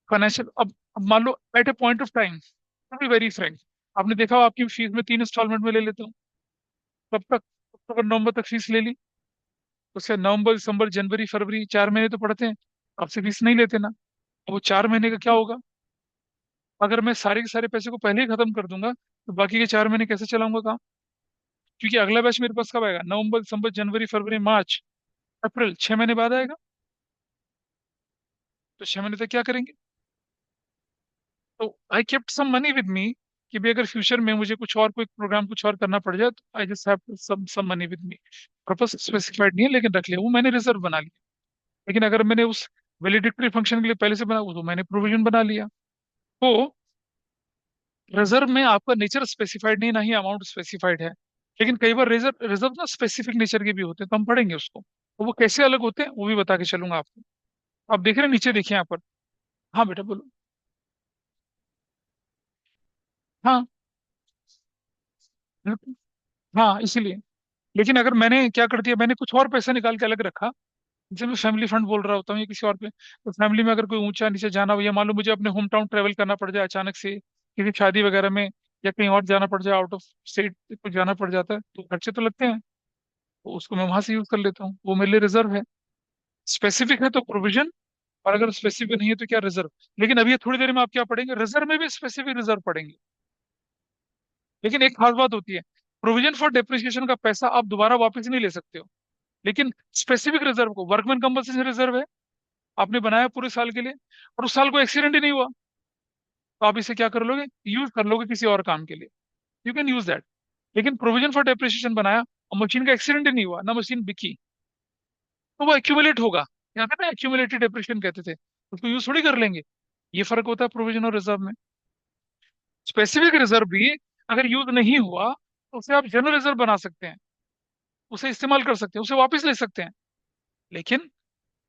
फाइनेंशियल, अब मान लो at a point of time, to be very frank, आपने देखा हो आपकी फीस में 3 इंस्टॉलमेंट में ले लेता हूँ। कब तक अगर नवंबर तक फीस ले ली, उससे नवंबर दिसंबर जनवरी फरवरी 4 महीने तो पड़ते हैं, आपसे फीस नहीं लेते ना। अब वो 4 महीने का क्या होगा? अगर मैं सारे के सारे पैसे को पहले ही खत्म कर दूंगा तो बाकी के 4 महीने कैसे चलाऊंगा काम? क्योंकि अगला बैच मेरे पास कब आएगा? नवंबर दिसंबर जनवरी फरवरी मार्च अप्रैल, 6 महीने बाद आएगा। तो 6 महीने तक क्या करेंगे? तो I kept some money with me कि भी अगर फ्यूचर में मुझे कुछ और कोई प्रोग्राम कुछ और करना पड़ जाए तो I just have some money with me. Purpose specified नहीं है लेकिन रख लिया, वो मैंने रिजर्व बना लिया। लेकिन अगर मैंने उस वैलिडिटरी फंक्शन के लिए पहले से बना, वो तो मैंने प्रोविजन बना लिया। तो रिजर्व में आपका नेचर स्पेसिफाइड नहीं, ना ही अमाउंट स्पेसिफाइड है। लेकिन कई बार रिजर्व रिजर्व ना स्पेसिफिक नेचर के भी होते हैं, तो हम पढ़ेंगे उसको। तो वो कैसे अलग होते हैं वो भी बता के चलूंगा आपको। आप देख रहे हैं नीचे, देखिए यहाँ पर। हाँ बेटा बोलो। हाँ बिल्कुल। हाँ इसीलिए। लेकिन अगर मैंने क्या कर दिया, मैंने कुछ और पैसा निकाल के अलग रखा, जैसे मैं फैमिली फंड बोल रहा होता हूँ या किसी और पे, तो फैमिली में अगर कोई ऊंचा नीचे जाना हो या मान लो मुझे अपने होम टाउन ट्रेवल करना पड़ जाए अचानक से किसी शादी वगैरह में, या कहीं और जाना पड़ जाए, आउट ऑफ स्टेट को जाना पड़ जाता है, तो खर्चे तो लगते हैं। तो उसको मैं वहां से यूज कर लेता हूँ, वो मेरे लिए रिजर्व है। स्पेसिफिक है तो प्रोविजन, और अगर स्पेसिफिक नहीं है तो क्या, रिजर्व। लेकिन अभी ये थोड़ी देर में आप क्या पढ़ेंगे, रिजर्व में भी स्पेसिफिक रिजर्व पढ़ेंगे। लेकिन एक खास बात होती है, प्रोविजन फॉर डेप्रिसिएशन का पैसा आप दोबारा वापस नहीं ले सकते हो। लेकिन स्पेसिफिक रिजर्व को, वर्कमैन कंपनसेशन रिजर्व है, आपने बनाया पूरे साल के लिए और उस साल को एक्सीडेंट ही नहीं हुआ, तो आप इसे क्या कर लोगे, यूज कर लोगे किसी और काम के लिए। You can use that. लेकिन प्रोविजन फॉर डेप्रिसिएशन बनाया और मशीन का एक्सीडेंट ही नहीं हुआ, ना मशीन बिकी, तो वो एक्यूमुलेट होगा। यहाँ पे ना एक्यूमुलेटेड डेप्रिसिएशन कहते थे, उसको यूज थोड़ी कर लेंगे। ये फर्क होता है प्रोविजन और रिजर्व में। स्पेसिफिक रिजर्व भी अगर यूज नहीं हुआ तो उसे आप जनरल रिजर्व बना सकते हैं, उसे इस्तेमाल कर सकते हैं, उसे वापस ले सकते हैं। लेकिन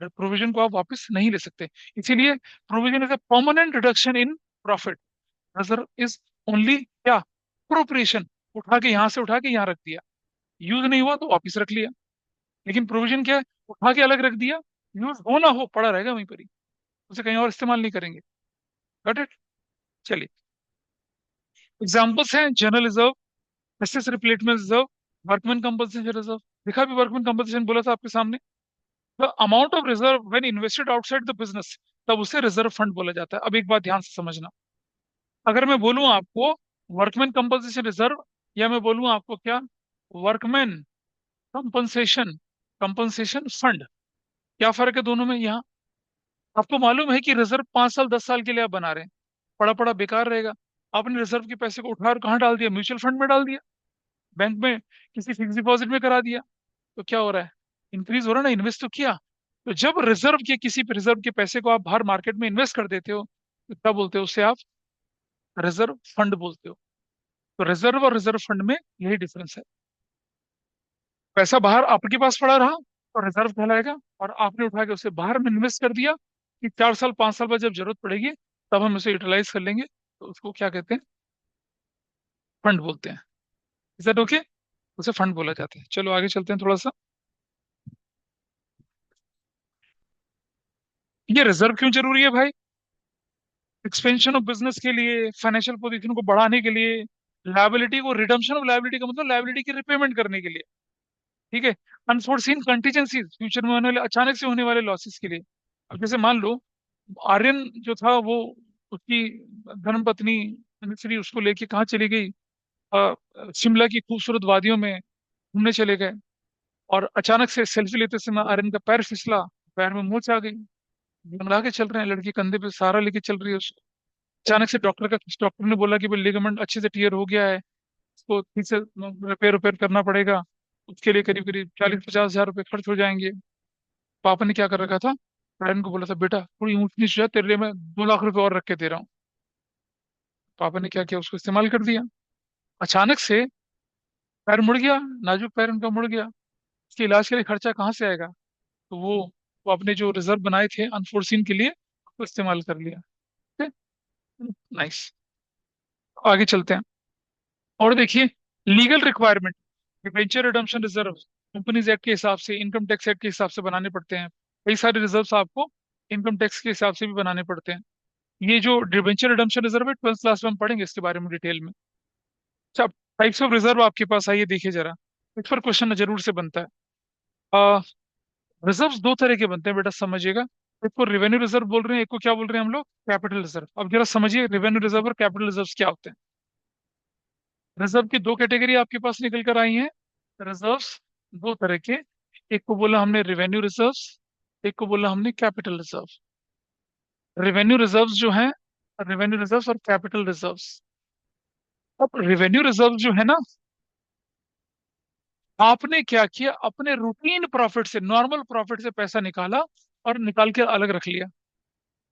प्रोविजन को आप वापस नहीं ले सकते। इसीलिए provision is a permanent reduction in profit. Reserve is only क्या, अप्रोप्रिएशन, उठा के यहां से उठा के यहाँ रख दिया, यूज नहीं हुआ तो वापस रख लिया। लेकिन प्रोविजन क्या है, उठा के अलग रख दिया, यूज हो ना हो पड़ा रहेगा वहीं पर ही, उसे कहीं और इस्तेमाल नहीं करेंगे। Got it? चलिए, एग्जाम्पल्स हैं, general reserve, asset replacement reserve, workman compensation reserve. देखा भी वर्कमैन कंपनसेशन बोला था आपके सामने। The amount of reserve when invested outside the business, तब उसे रिजर्व फंड बोला जाता है। अब एक बात ध्यान से समझना, अगर मैं बोलूं आपको वर्कमैन कंपनसेशन रिजर्व, या मैं बोलूं आपको क्या, वर्कमैन कंपनसेशन कंपनसेशन फंड, क्या फर्क है दोनों में यहाँ? आपको मालूम है कि रिजर्व 5 साल 10 साल के लिए आप बना रहे हैं, पड़ा पड़ा बेकार रहेगा। आपने रिजर्व के पैसे को उठा और कहाँ डाल दिया, म्यूचुअल फंड में डाल दिया, बैंक में किसी फिक्स डिपॉजिट में करा दिया। तो क्या हो रहा है, इंक्रीज हो रहा है ना, इन्वेस्ट तो किया। तो जब रिजर्व के किसी रिजर्व के पैसे को आप बाहर मार्केट में इन्वेस्ट कर देते हो तो क्या बोलते हो, उससे आप रिजर्व फंड बोलते हो। तो रिजर्व और रिजर्व फंड में यही डिफरेंस है। पैसा बाहर आपके पास पड़ा रहा तो रिजर्व कहलाएगा, और आपने उठा के उसे बाहर में इन्वेस्ट कर दिया कि 4 साल 5 साल बाद जब जरूरत पड़ेगी तब हम उसे यूटिलाइज कर लेंगे, तो उसको क्या कहते हैं, फंड बोलते हैं। Is that okay? उसे फंड बोला जाता है। चलो आगे चलते हैं थोड़ा सा। ये रिजर्व क्यों जरूरी है भाई? एक्सपेंशन ऑफ बिजनेस के लिए, फाइनेंशियल पोजीशन को बढ़ाने के लिए, लायबिलिटी को, रिडम्पशन ऑफ लायबिलिटी का मतलब लायबिलिटी की रिपेमेंट करने के लिए। ठीक है। अनफोर्सीन कंटीजेंसीज, फ्यूचर में होने वाले अचानक से होने वाले लॉसेस के लिए। अब जैसे मान लो आर्यन जो था वो, उसकी धर्म पत्नी अनुश्री उसको लेके कहाँ चली गई, शिमला की खूबसूरत वादियों में घूमने चले गए, और अचानक से सेल्फी लेते समय आर्यन का पैर फिसला, पैर में मोच आ गई, लंगड़ा के चल रहे हैं, लड़की कंधे पे सहारा लेके चल रही है उसको। अचानक से डॉक्टर ने बोला कि भाई लिगामेंट अच्छे से टीयर हो गया है, इसको ठीक से रिपेयर रिपेयर करना पड़ेगा, उसके लिए करीब करीब 40-50 हजार रुपये खर्च हो जाएंगे। पापा ने क्या कर रखा था, आर्यन को बोला था बेटा थोड़ी ऊंच नीच हो जाए, तेरे लिए मैं 2 लाख रुपए और रख के दे रहा हूँ। पापा ने क्या किया, उसको इस्तेमाल कर दिया। अचानक से पैर मुड़ गया, नाजुक पैर उनका मुड़ गया, उसके इलाज के लिए खर्चा कहाँ से आएगा? तो वो अपने जो रिजर्व बनाए थे अनफोर्सीन के लिए, उसको इस्तेमाल कर लिया। ठीक है, नाइस। आगे चलते हैं। और देखिए, legal requirement, debenture redemption reserve companies act के हिसाब से, इनकम टैक्स एक्ट के हिसाब से बनाने पड़ते हैं। कई सारे रिजर्व्स आपको इनकम टैक्स के हिसाब से भी बनाने पड़ते हैं। ये जो डिबेंचर रिडम्पशन रिजर्व है, 12th क्लास में हम पढ़ेंगे इसके बारे में डिटेल में। अच्छा, टाइप्स ऑफ रिजर्व आपके पास आइए देखिए जरा, इस पर क्वेश्चन जरूर से बनता है। रिजर्व्स दो तरह के बनते हैं बेटा, समझिएगा। एक को रेवेन्यू रिजर्व बोल रहे हैं, एक को क्या बोल रहे हैं हम लोग, कैपिटल रिजर्व। अब जरा समझिए रेवेन्यू रिजर्व और कैपिटल रिजर्व क्या होते हैं। रिजर्व की दो कैटेगरी आपके पास निकल कर आई हैं। रिजर्व्स दो तरह के, एक को बोला हमने रेवेन्यू रिजर्व्स, एक को बोला हमने कैपिटल रिजर्व। रेवेन्यू रिजर्व्स जो हैं, रेवेन्यू रिजर्व्स और कैपिटल रिजर्व्स। अब रेवेन्यू रिजर्व जो है ना, आपने क्या किया, अपने रूटीन प्रॉफिट से, नॉर्मल प्रॉफिट से पैसा निकाला और निकाल के अलग रख लिया।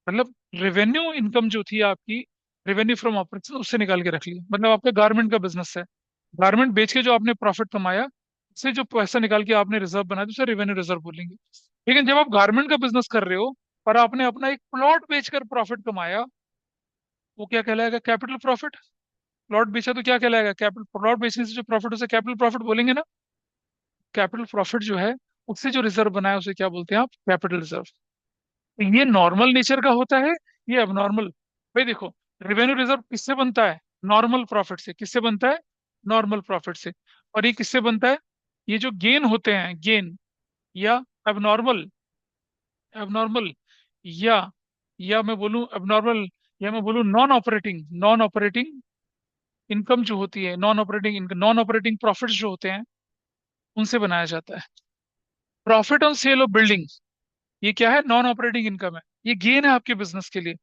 मतलब रेवेन्यू इनकम जो थी आपकी, रेवेन्यू फ्रॉम ऑपरेशन, उससे निकाल के रख लिया। मतलब आपका गारमेंट का बिजनेस है, गारमेंट बेच के जो आपने प्रॉफिट कमाया, उससे जो पैसा निकाल के आपने रिजर्व बनाया, तो उसे रेवेन्यू रिजर्व बोलेंगे। लेकिन जब आप गारमेंट का बिजनेस कर रहे हो और आपने अपना एक प्लॉट बेचकर प्रॉफिट कमाया, वो क्या कहलाएगा, कैपिटल प्रॉफिट। प्लॉट बेचा तो क्या कहलाएगा, कैपिटल। प्लॉट बेचने से जो प्रॉफिट, उसे कैपिटल प्रॉफिट बोलेंगे ना। कैपिटल प्रॉफिट जो है, उससे जो रिजर्व बनाया उसे क्या बोलते हैं आप, कैपिटल रिजर्व। ये नॉर्मल नेचर का होता है, ये अबनॉर्मल। भाई देखो, रेवेन्यू रिजर्व किससे बनता है, नॉर्मल प्रॉफिट से। किससे बनता है, नॉर्मल प्रॉफिट से। और ये किससे बनता है, ये जो गेन होते हैं, गेन, या एबनॉर्मल, एबनॉर्मल, या या मैं बोलूं एबनॉर्मल, या मैं बोलूं non operating, non operating income जो होती है, non operating income, non operating profits जो होते हैं, उनसे बनाया जाता है। Profit on sale of building, ये क्या है, नॉन ऑपरेटिंग इनकम है, ये गेन है आपके बिजनेस के लिए,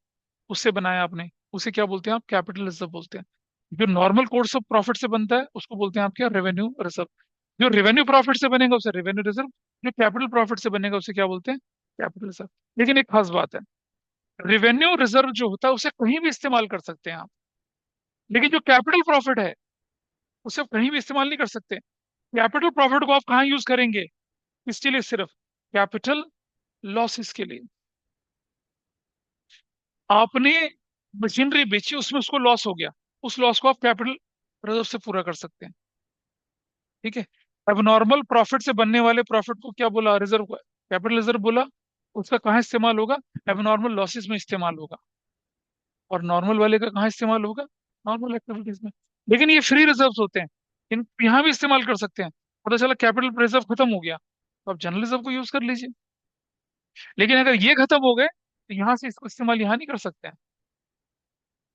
उससे बनाया आपने, उसे क्या बोलते हैं आप, कैपिटल रिजर्व बोलते हैं। जो नॉर्मल कोर्स ऑफ प्रॉफिट से बनता है उसको बोलते हैं आप क्या, रेवेन्यू रिजर्व। जो रेवेन्यू प्रॉफिट से बनेगा उसे रेवेन्यू रिजर्व, जो कैपिटल प्रॉफिट से बनेगा उसे क्या बोलते हैं, कैपिटल रिजर्व। लेकिन एक खास बात है, रेवेन्यू रिजर्व जो होता है उसे कहीं भी इस्तेमाल कर सकते हैं आप, लेकिन जो कैपिटल प्रॉफिट है उसे आप कहीं भी इस्तेमाल नहीं कर सकते। कैपिटल प्रॉफिट को आप कहाँ यूज करेंगे, किसके लिए, सिर्फ कैपिटल लॉसेस के लिए। आपने मशीनरी बेची, उसमें उसको लॉस हो गया, उस लॉस को आप कैपिटल रिजर्व से पूरा कर सकते हैं। ठीक है। अब नॉर्मल प्रॉफिट से बनने वाले प्रॉफिट को क्या बोला, रिजर्व, कैपिटल रिजर्व बोला। उसका कहाँ इस्तेमाल होगा, एबनॉर्मल लॉसेस में इस्तेमाल होगा। और नॉर्मल वाले का कहाँ इस्तेमाल होगा, नॉर्मल एक्टिविटीज में। लेकिन ये फ्री रिजर्व्स होते हैं, इन यहाँ भी इस्तेमाल कर सकते हैं। पता चला कैपिटल रिजर्व खत्म हो गया, तो आप जनरल रिजर्व को यूज कर लीजिए। लेकिन अगर ये खत्म हो गए तो यहाँ से इसको इस्तेमाल यहाँ नहीं कर सकते हैं।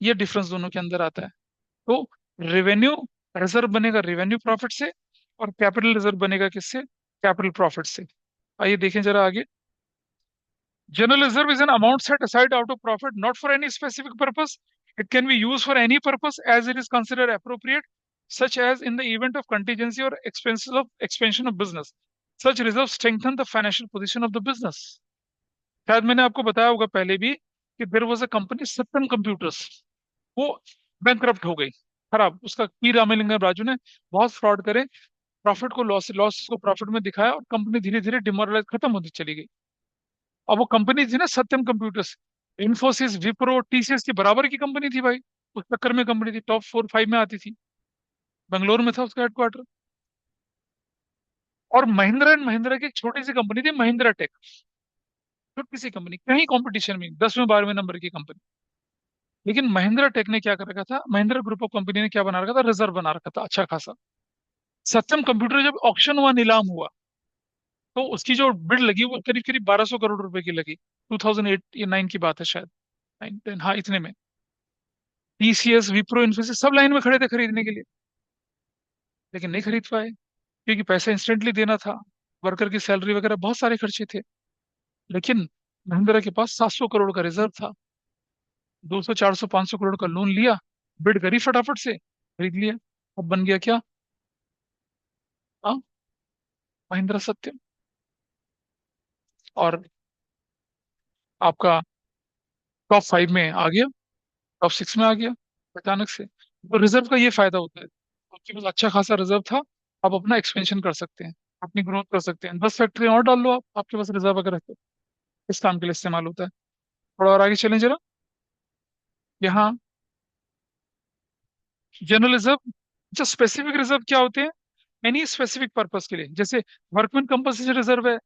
ये डिफरेंस दोनों के अंदर आता है। तो रेवेन्यू रिजर्व बनेगा रेवेन्यू प्रॉफिट से, और कैपिटल रिजर्व बनेगा किससे, कैपिटल प्रॉफिट से। आइए देखें जरा आगे। General reserve is an amount set aside out of profit not for any specific purpose, it can be use for any purpose as it is considered appropriate, such as in the event of contingency or expenses of expansion of business. Such reserves strengthen the financial position of the business. शायद मैंने आपको बताया होगा पहले भी कि there was a company Satyam Computers, वो bankrupt हो गई, खराब, उसका पी रामलिंगम राजू ने बहुत फ्रॉड करे, प्रॉफिट को लॉस, लॉस को प्रॉफिट में दिखाया, और कंपनी धीरे धीरे डिमोरलाइज, खत्म होती चली गई। अब वो कंपनी थी ना सत्यम कंप्यूटर्स, इन्फोसिस, विप्रो, टीसीएस की बराबर की कंपनी थी भाई, उस चक्कर में कंपनी थी, टॉप 4-5 में आती थी, बेंगलोर में था उसका हेडक्वार्टर। और महिंद्रा एंड महिंद्रा की एक छोटी सी कंपनी थी, महिंद्रा टेक, छोटी सी कंपनी, कहीं कंपटीशन में 10वें 12वें नंबर की कंपनी। लेकिन महिंद्रा टेक ने क्या कर रखा था, महिंद्रा ग्रुप ऑफ कंपनी ने क्या बना रखा था, रिजर्व बना रखा था अच्छा खासा। सत्यम कंप्यूटर जब ऑक्शन हुआ, नीलाम हुआ, तो उसकी जो बिड लगी वो करीब करीब 1200 करोड़ रुपए की लगी। 2008 या 9 की बात है शायद, 9 10, हाँ इतने में। टीसीएस, विप्रो, इन्फोसिस सब लाइन में खड़े थे खरीदने के लिए, लेकिन नहीं खरीद पाए, क्योंकि पैसा इंस्टेंटली देना था, वर्कर की सैलरी वगैरह बहुत सारे खर्चे थे। लेकिन महिंद्रा के पास 700 करोड़ का रिजर्व था, 200 400 500 करोड़ का लोन लिया, बिड करी फटाफट से, खरीद लिया। अब बन गया क्या? हाँ, महिंद्रा सत्यम। और आपका टॉप 5 में आ गया, टॉप 6 में आ गया अचानक से। तो रिजर्व का ये फायदा होता है, आपके पास अच्छा खासा रिजर्व था, आप अपना एक्सपेंशन कर सकते हैं, अपनी ग्रोथ कर सकते हैं, 10 फैक्ट्री और डाल लो आप, आपके पास रिजर्व अगर है तो। इस काम के लिए इस्तेमाल होता है। थोड़ा और आगे चलें जरा। यहाँ जनरल रिजर्व, जो स्पेसिफिक रिजर्व क्या होते हैं, एनी स्पेसिफिक पर्पस के लिए, जैसे वर्कमैन कंपनसेशन रिजर्व है,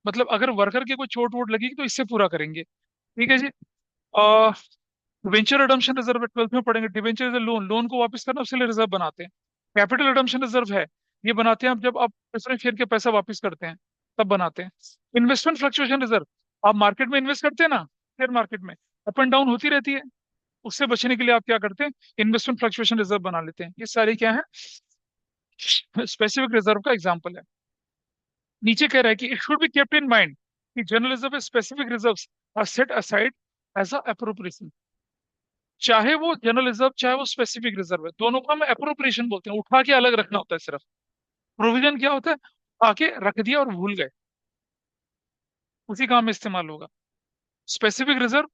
मतलब अगर वर्कर के कोई चोट वोट लगेगी तो इससे पूरा करेंगे, ठीक है जी। डिवेंचर रिडम्पशन रिजर्व है, 12th में पढ़ेंगे, डिवेंचर इज लोन, लोन को वापस करना, उसके लिए रिजर्व बनाते हैं। कैपिटल रिडम्पशन रिजर्व है, ये बनाते हैं आप जब आप प्रेफरेंस शेयर के पैसा वापस करते हैं, तब बनाते हैं। इन्वेस्टमेंट फ्लक्चुएशन रिजर्व, आप मार्केट में इन्वेस्ट करते हैं ना, शेयर मार्केट में अप एंड डाउन होती रहती है, उससे बचने के लिए आप क्या करते हैं, इन्वेस्टमेंट फ्लक्चुएशन रिजर्व बना लेते हैं। ये सारे क्या है, स्पेसिफिक रिजर्व का एग्जाम्पल है। नीचे कह रहा है कि it should be kept in mind कि general reserve specific reserves are set aside as a appropriation. चाहे वो जनरल रिजर्व चाहे वो स्पेसिफिक रिजर्व है, दोनों को हम अप्रोप्रिएशन बोलते हैं, उठा के अलग रखना होता है सिर्फ। प्रोविजन क्या होता है, आके रख दिया और भूल गए, उसी काम में इस्तेमाल होगा। स्पेसिफिक रिजर्व,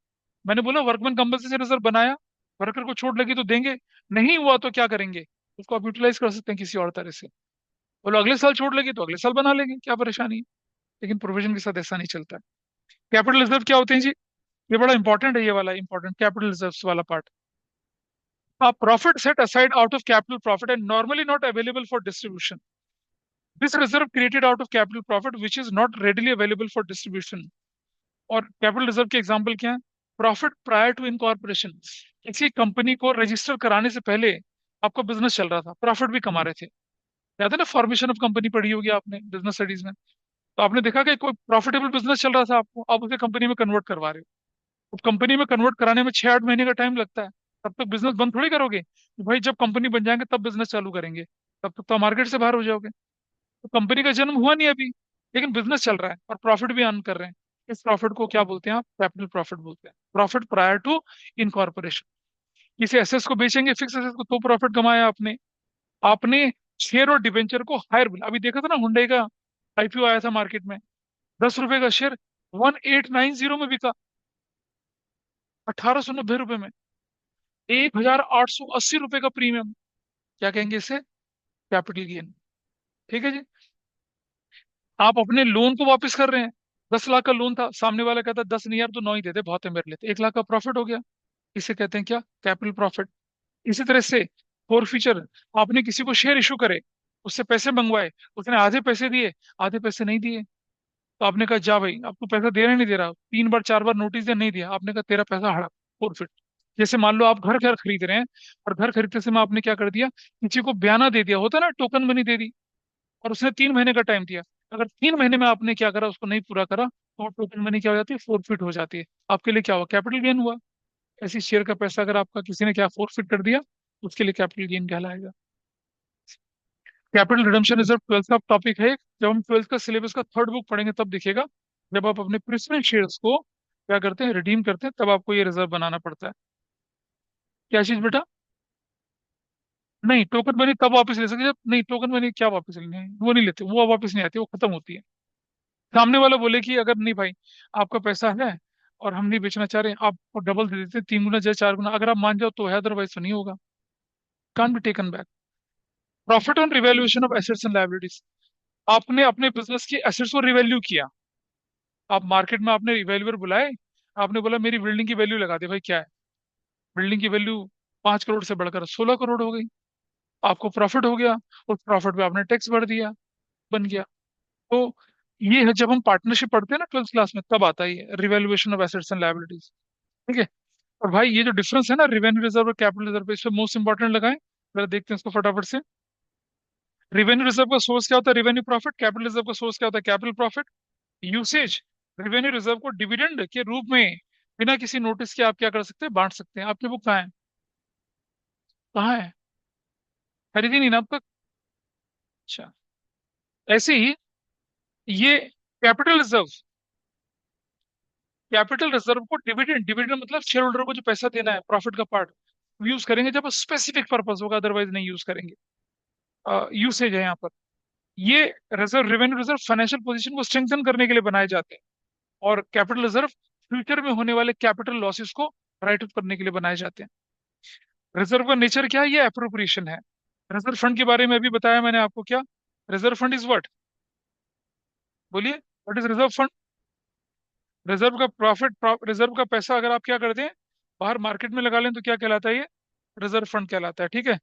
मैंने बोला वर्कमैन कंपनसेशन रिजर्व बनाया, वर्कर को चोट लगी तो देंगे, नहीं हुआ तो क्या करेंगे, उसको आप यूटिलाइज कर सकते हैं किसी और तरह से। बोलो अगले साल चोट लगी तो अगले साल बना लेंगे, क्या परेशानी है। लेकिन प्रोविजन के साथ ऐसा नहीं चलता है। कैपिटल रिजर्व क्या होते हैं जी, ये बड़ा इंपॉर्टेंट है, ये वाला इंपॉर्टेंट कैपिटल रिजर्व वाला part. Profit set aside out of capital profit and normally not available for distribution. This reserve created out of capital profit which is not readily available for distribution. और capital reserve के example क्या है, profit prior to incorporation, किसी company को register कराने से पहले आपका बिजनेस चल रहा था, प्रॉफिट भी कमा रहे थे। याद है ना, फॉर्मेशन ऑफ कंपनी पढ़ी होगी आपने बिजनेस स्टडीज में, तो आपने देखा कि कोई प्रॉफिटेबल बिजनेस चल रहा था आपको, आप उसे कंपनी में कन्वर्ट करवा रहे हो। अब कंपनी में कन्वर्ट कराने में 6 8 महीने का टाइम लगता है, तब तक बिजनेस बंद थोड़ी करोगे कि भाई जब कंपनी बन जाएंगे तब बिजनेस चालू करेंगे, तब तक तो मार्केट से बाहर हो जाओगे। तो कंपनी का जन्म हुआ नहीं अभी, लेकिन बिजनेस चल रहा है और प्रॉफिट भी अर्न कर रहे हैं। इस प्रॉफिट को क्या बोलते हैं आप, कैपिटल प्रॉफिट बोलते हैं, प्रॉफिट प्रायर टू इनकॉर्पोरेशन। किसी एसेट्स को बेचेंगे, फिक्स एसेट्स को, तो प्रॉफिट कमाया आपने। आपने शेयर और डिवेंचर को हायर, अभी देखा था ना हुंडई का आईपीओ आया था मार्केट में, 10 रुपए का शेयर 1890 में बिका, 1890 रुपए में, 1880 रुपए का प्रीमियम। क्या कहेंगे इसे, कैपिटल गेन। ठीक है जी। आप अपने लोन को वापस कर रहे हैं, 10 लाख का लोन था, सामने वाला कहता 10 नहीं यार तो 9 ही दे दे, बहुत है मेरे लिए, तो 1 लाख का प्रॉफिट हो गया। इसे कहते हैं क्या, कैपिटल प्रॉफिट। इसी तरह से फॉर फ्यूचर, आपने किसी को शेयर इशू करे, उससे पैसे मंगवाए, उसने आधे पैसे दिए, आधे पैसे नहीं दिए, तो आपने कहा जा भाई अब तू पैसा दे रहा ही नहीं दे रहा, 3 बार 4 बार नोटिस दिया नहीं दिया, आपने कहा तेरा पैसा हड़प, फॉरफिट। जैसे मान लो आप घर घर खरीद रहे हैं, और घर खरीदते समय आपने क्या कर दिया, किसी को बयाना दे दिया, होता है ना, टोकन मनी दे दी, और उसने 3 महीने का टाइम दिया, अगर 3 महीने में आपने क्या करा, उसको नहीं पूरा करा, तो टोकन मनी क्या हो जाती है, फोरफिट हो जाती है। आपके लिए क्या हुआ, कैपिटल गेन हुआ। ऐसी शेयर का पैसा अगर आपका किसी ने क्या फोरफिट कर दिया, उसके लिए कैपिटल गेन कहलाएगा। कैपिटल रिडम्पशन रिजर्व 12th का टॉपिक है, जब हम 12th का सिलेबस का थर्ड बुक पढ़ेंगे तब दिखेगा। जब आप अपने प्रेफरेंस शेयर्स को क्या करते हैं, रिडीम करते हैं, तब आपको ये रिजर्व बनाना पड़ता है। क्या चीज बेटा, नहीं टोकन मनी तब वापस ले सकते, जब नहीं टोकन मनी क्या वापस लेनी है, वो नहीं लेते, वो वापस नहीं आती, वो खत्म होती है। सामने वाला बोले कि अगर नहीं भाई आपका पैसा है और हम नहीं बेचना चाह रहे, आपको डबल दे देते, 3 गुना या 4 गुना, अगर आप मान जाओ तो है, अदरवाइज तो नहीं होगा, can be taken back. Profit on revaluation of assets and liabilities, आपने अपने बिजनेस की एसेट्स को रिवैल्यू किया, आप मार्केट में आपने रिवैल्यूअर बुलाए, आपने बोला मेरी बिल्डिंग की वैल्यू लगा दे भाई, क्या है, बिल्डिंग की वैल्यू 5 करोड़ से बढ़कर 16 करोड़ हो गई, आपको प्रॉफिट हो गया, उस प्रॉफिट पे आपने टैक्स भर दिया, बन गया। तो ये है, जब हम पार्टनरशिप पढ़ते हैं ना 12th क्लास में, तब आता है ये revaluation of assets and liabilities. ठीक है। और भाई ये जो डिफरेंस है ना रिवेन्यू रिजर्व और कैपिटल रिजर्व, इसमें मोस्ट इंपॉर्टेंट लगाएं, जरा देखते हैं इसको फटाफट से। रिवेन्यू रिजर्व का सोर्स क्या होता है? Revenue profit. कैपिटल रिजर्व का सोर्स क्या होता है? Capital profit. Usage, revenue reserve को डिविडेंड के रूप में बिना किसी नोटिस के आप क्या कर सकते हैं? बांट सकते हैं। आपकी बुक कहाँ है? कहाँ है? खरीदी नहीं ना अब तक? अच्छा। ऐसे ही ये कैपिटल रिजर्व, कैपिटल रिजर्व को डिविडेंड, डिविडेंड मतलब शेयर होल्डर को जो पैसा देना है प्रॉफिट का पार्ट, यूज करेंगे जब स्पेसिफिक पर्पस होगा, अदरवाइज नहीं यूज करेंगे। यूसेज है यहाँ पर। ये reserve, revenue reserve financial position को स्ट्रेंथन करने के लिए बनाए जाते हैं, और कैपिटल रिजर्व फ्यूचर में होने वाले कैपिटल लॉसेस को राइट अप करने के लिए बनाए जाते हैं। रिजर्व का नेचर क्या है? ये अप्रोप्रिएशन है। रिजर्व फंड के बारे में अभी बताया मैंने आपको। क्या रिजर्व फंड इज व्हाट? बोलिए, what is reserve fund? Reserve का प्रॉफिट, रिजर्व का पैसा अगर आप क्या कर दें, बाहर मार्केट में लगा लें, तो क्या कहलाता है? ये रिजर्व फंड कहलाता है। ठीक है।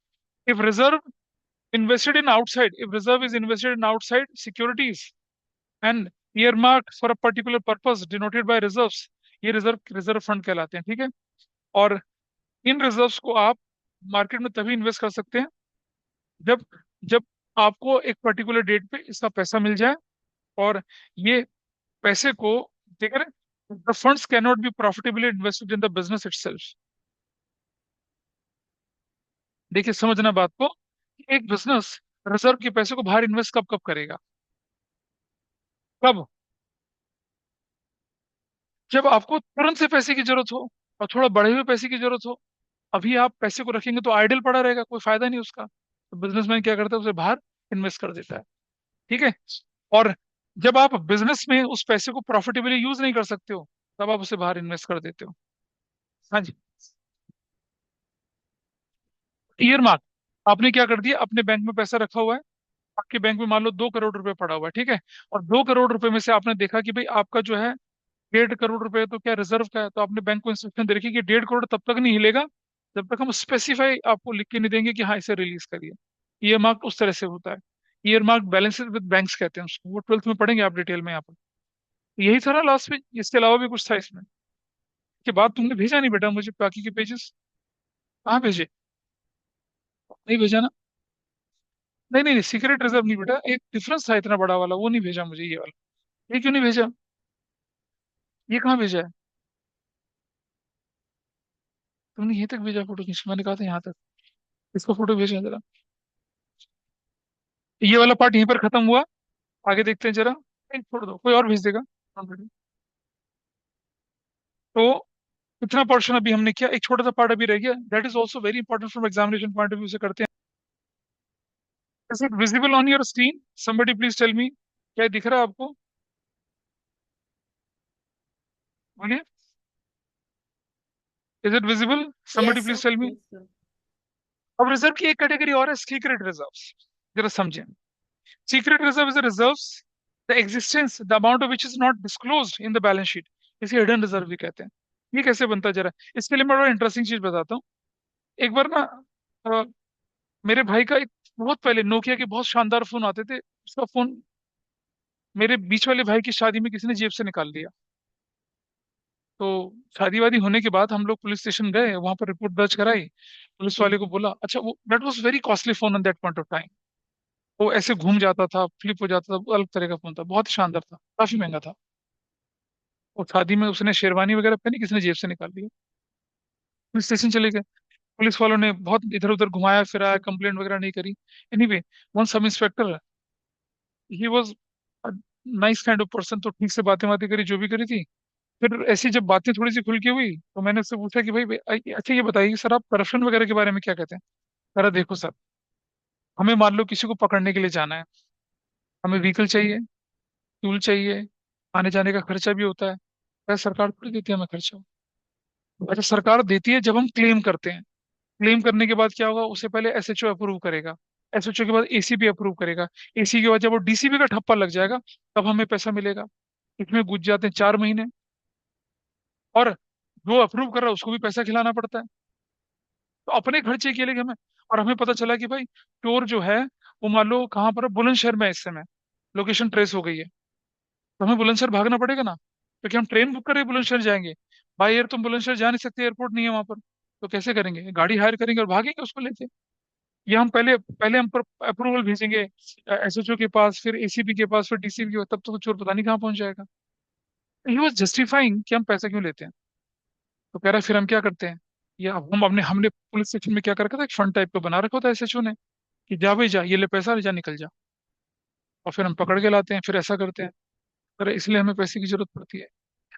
If reserve invested in outside, if reserve is invested in outside securities and earmarked for a particular purpose denoted by reserves, ये रिजर्व रिजर्व फंड कहलाते हैं। ठीक है। और इन रिजर्व्स को आप मार्केट में तभी इन्वेस्ट कर सकते हैं जब जब आपको एक पर्टिकुलर डेट पे इसका पैसा मिल जाए, और ये पैसे को देख रहे, the funds can not be profitably invested in the business itself. देखिए समझना बात को, कि एक बिजनेस रिजर्व के पैसे को बाहर इन्वेस्ट कब कब करेगा? कब? जब आपको तुरंत से पैसे की जरूरत हो, और थोड़ा बढ़े हुए पैसे की जरूरत हो। अभी आप पैसे को रखेंगे तो आइडल पड़ा रहेगा, कोई फायदा नहीं उसका, तो बिजनेसमैन क्या करता है? उसे बाहर इन्वेस्ट कर देता है। ठीक है। और जब आप बिजनेस में उस पैसे को प्रॉफिटेबली यूज नहीं कर सकते हो, तब आप उसे बाहर इन्वेस्ट कर देते हो। हाँ जी। ईयर मार्क, आपने क्या कर दिया? अपने बैंक में पैसा रखा हुआ है, आपके बैंक में मान लो 2 करोड़ रुपए पड़ा हुआ है। ठीक है। और 2 करोड़ रुपए में से आपने देखा कि भाई आपका जो है 1.5 करोड़ रुपए तो क्या रिजर्व का है, तो आपने बैंक को इंस्ट्रक्शन दे रखी कि 1.5 करोड़ तब तक नहीं हिलेगा जब तक हम स्पेसिफाई आपको लिख के नहीं देंगे कि हाँ इसे रिलीज करिए। ईयर मार्क उस तरह से होता है। Year mark balances with banks कहते हैं उसको, वो ट्वेल्थ में पढ़ेंगे आप डिटेल में यहाँ पर। यही था ना लास्ट पेज, इसके अलावा भी कुछ था इसमें? के बाद तुमने भेजा नहीं बेटा मुझे बाकी के पेजेस? कहाँ भेजे? नहीं भेजा ना? नहीं नहीं, सीक्रेट रिजर्व नहीं बेटा, एक डिफरेंस था इतना बड़ा वाला, वो नहीं भेजा मुझे ये वाला। ये क्यों नहीं भेजा? ये कहाँ भेजा है? तुमने यहीं तक भेजा फोटो खींच के? मैंने कहा था यहाँ तक। इसको फोटो भेजना जरा। ये वाला पार्ट यहीं पर खत्म हुआ। आगे देखते हैं जरा, नहीं छोड़ दो, कोई और भेज देगा। तो इतना पोर्शन अभी हमने किया, एक छोटा सा पार्ट अभी रह गया, that is also very important from examination point of view से करते हैं। Is it visible on your screen? Somebody please tell me, क्या दिख रहा है आपको? बोलिए, is it visible? Somebody Yes, please sir. Tell me. Yes, sir. अब रिजर्व की एक कैटेगरी और है, सीक्रेट रिजर्व। जरा समझें। Secret reserve is reserve the existence, the amount of which is not disclosed in the balance sheet. इसे hidden reserve भी कहते हैं। ये कैसे बनता है जरा, इसके लिए मैं बड़ा इंटरेस्टिंग चीज बताता हूँ। एक बार ना, अ, मेरे भाई का एक, बहुत पहले नोकिया के बहुत शानदार फोन आते थे, उसका फोन मेरे बीच वाले भाई की शादी में किसी ने जेब से निकाल लिया। तो शादी वादी होने के बाद हम लोग पुलिस स्टेशन गए, वहां पर रिपोर्ट दर्ज कराई। पुलिस वाले को बोला, अच्छा वो that was very costly phone on that point of time. वो ऐसे घूम जाता था, फ्लिप हो जाता था, वो अलग तरह का फोन था, बहुत ही शानदार था, काफी महंगा था। और शादी में उसने शेरवानी वगैरह पहनी, किसी ने जेब से निकाल लिया। पुलिस स्टेशन चले गए। पुलिस वालों ने बहुत इधर उधर घुमाया फिराया, कंप्लेंट वगैरह नहीं करी। Anyway, one sub inspector, he was nice kind of person, तो ठीक से बातें बातें करी, जो भी करी थी। फिर ऐसी जब बातें थोड़ी सी खुल के हुई, तो मैंने उससे पूछा कि अच्छा ये बताइए सर, आप करप्शन वगैरह के बारे में क्या कहते हैं? कह रहा, देखो सर, हमें मान लो किसी को पकड़ने के लिए जाना है, हमें व्हीकल चाहिए, टूल चाहिए, आने जाने का खर्चा भी होता है। क्या सरकार थोड़ी देती है हमें खर्चा? अच्छा, सरकार देती है जब हम क्लेम करते हैं। क्लेम करने के बाद क्या होगा, उससे पहले एसएचओ अप्रूव करेगा, एसएचओ के बाद एसीबी अप्रूव करेगा, एसी के बाद जब वो डीसीबी का ठप्पा लग जाएगा, तब हमें पैसा मिलेगा। इसमें गुज जाते हैं 4 महीने। और जो अप्रूव कर रहा है उसको भी पैसा खिलाना पड़ता है। तो अपने खर्चे के लिए हमें, और हमें पता चला कि भाई चोर जो है वो मान लो कहाँ पर है, बुलंदशहर में है इस समय, लोकेशन ट्रेस हो गई है। तो हमें बुलंदशहर भागना पड़ेगा ना, क्योंकि हम ट्रेन बुक कर रहे हैं, बुलंदशहर जाएंगे। बाई एयर तुम बुलंदशहर जा नहीं सकते, एयरपोर्ट नहीं है वहां पर। तो कैसे करेंगे? गाड़ी हायर करेंगे और भागेंगे उसको लेते। ये हम पहले पहले हम पर अप्रूवल भेजेंगे एसएचओ के पास, फिर एसीपी के पास, फिर डीसीपी के पास, तब तो चोर पता नहीं कहाँ पहुंच जाएगा। ही वॉज जस्टिफाइंग कि हम पैसा क्यों लेते हैं। तो कह रहा है फिर हम क्या करते हैं, या हम हमने हमने पुलिस स्टेशन में क्या कर रखा था, एक फंड टाइप का बना रखा होता है एसएचओ ने, कि जा भाई जा, ये ले पैसा, ले जा निकल जा। और फिर हम पकड़ के लाते हैं, फिर ऐसा करते हैं। अरे इसलिए हमें पैसे की जरूरत पड़ती है।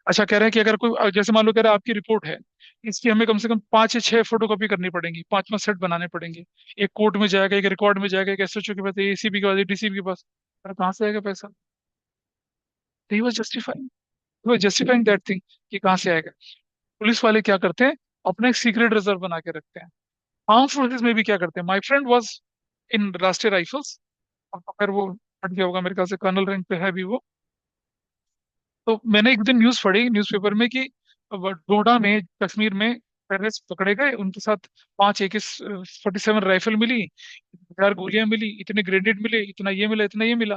अच्छा, कह रहे हैं कि अगर कोई जैसे मान लो, कह रहा है आपकी रिपोर्ट है, इसकी हमें कम से कम 5 या 6 फोटो कॉपी करनी पड़ेंगी, 5 5 सेट बनाने पड़ेंगे। एक कोर्ट में जाएगा, एक रिकॉर्ड में जाएगा, एक एसएचओ के पास, एक एसीपी के पास, एक डीसीपी के पास। अरे कहाँ से आएगा पैसा? तो he was justifying that thing कि कहाँ से आएगा। पुलिस वाले क्या करते हैं, अपना एक सीक्रेट रिजर्व बना के रखते हैं। आर्म फोर्सेस में भी क्या करते हैं, माई फ्रेंड वॉज इन राष्ट्रीय राइफल्स, अगर वो हट गया होगा मेरे ख्याल से, कर्नल रैंक पे है भी वो। तो मैंने एक दिन न्यूज पढ़ी न्यूज़पेपर में कि डोडा में, कश्मीर में टेररिस्ट पकड़े गए, उनके साथ 5 AK-47 राइफल मिली, 1000 गोलियां मिली, इतने ग्रेनेड मिले, इतना ये मिला, इतना ये मिला।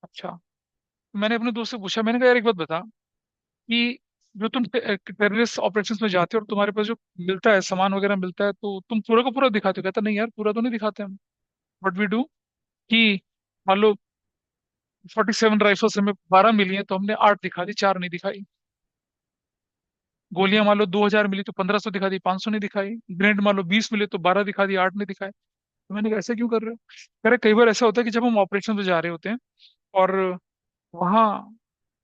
अच्छा, तो मैंने अपने दोस्त से पूछा, मैंने कहा यार एक बात बता कि जो तुम टेररिस्ट ऑपरेशन में जाते हो और तुम्हारे पास जो मिलता है, सामान वगैरह मिलता है, तो तुम पूरा का पूरा दिखाते हो? कहता नहीं यार, पूरा तो नहीं दिखाते हम। व्हाट वी डू कि मान लो 47 राइफल्स हमें 12 मिली है, तो हमने 8 दिखा दी, 4 नहीं दिखाई। गोलियां मान लो 2000 मिली तो 1500 दिखा दी, 500 नहीं दिखाई। ग्रेनेड मान लो 20 मिले तो 12 दिखा दी, 8 नहीं दिखाए। तो मैंने कहा ऐसा क्यों कर रहे हो? कह रहे कई बार ऐसा होता है कि जब हम ऑपरेशन पे जा रहे होते हैं और वहाँ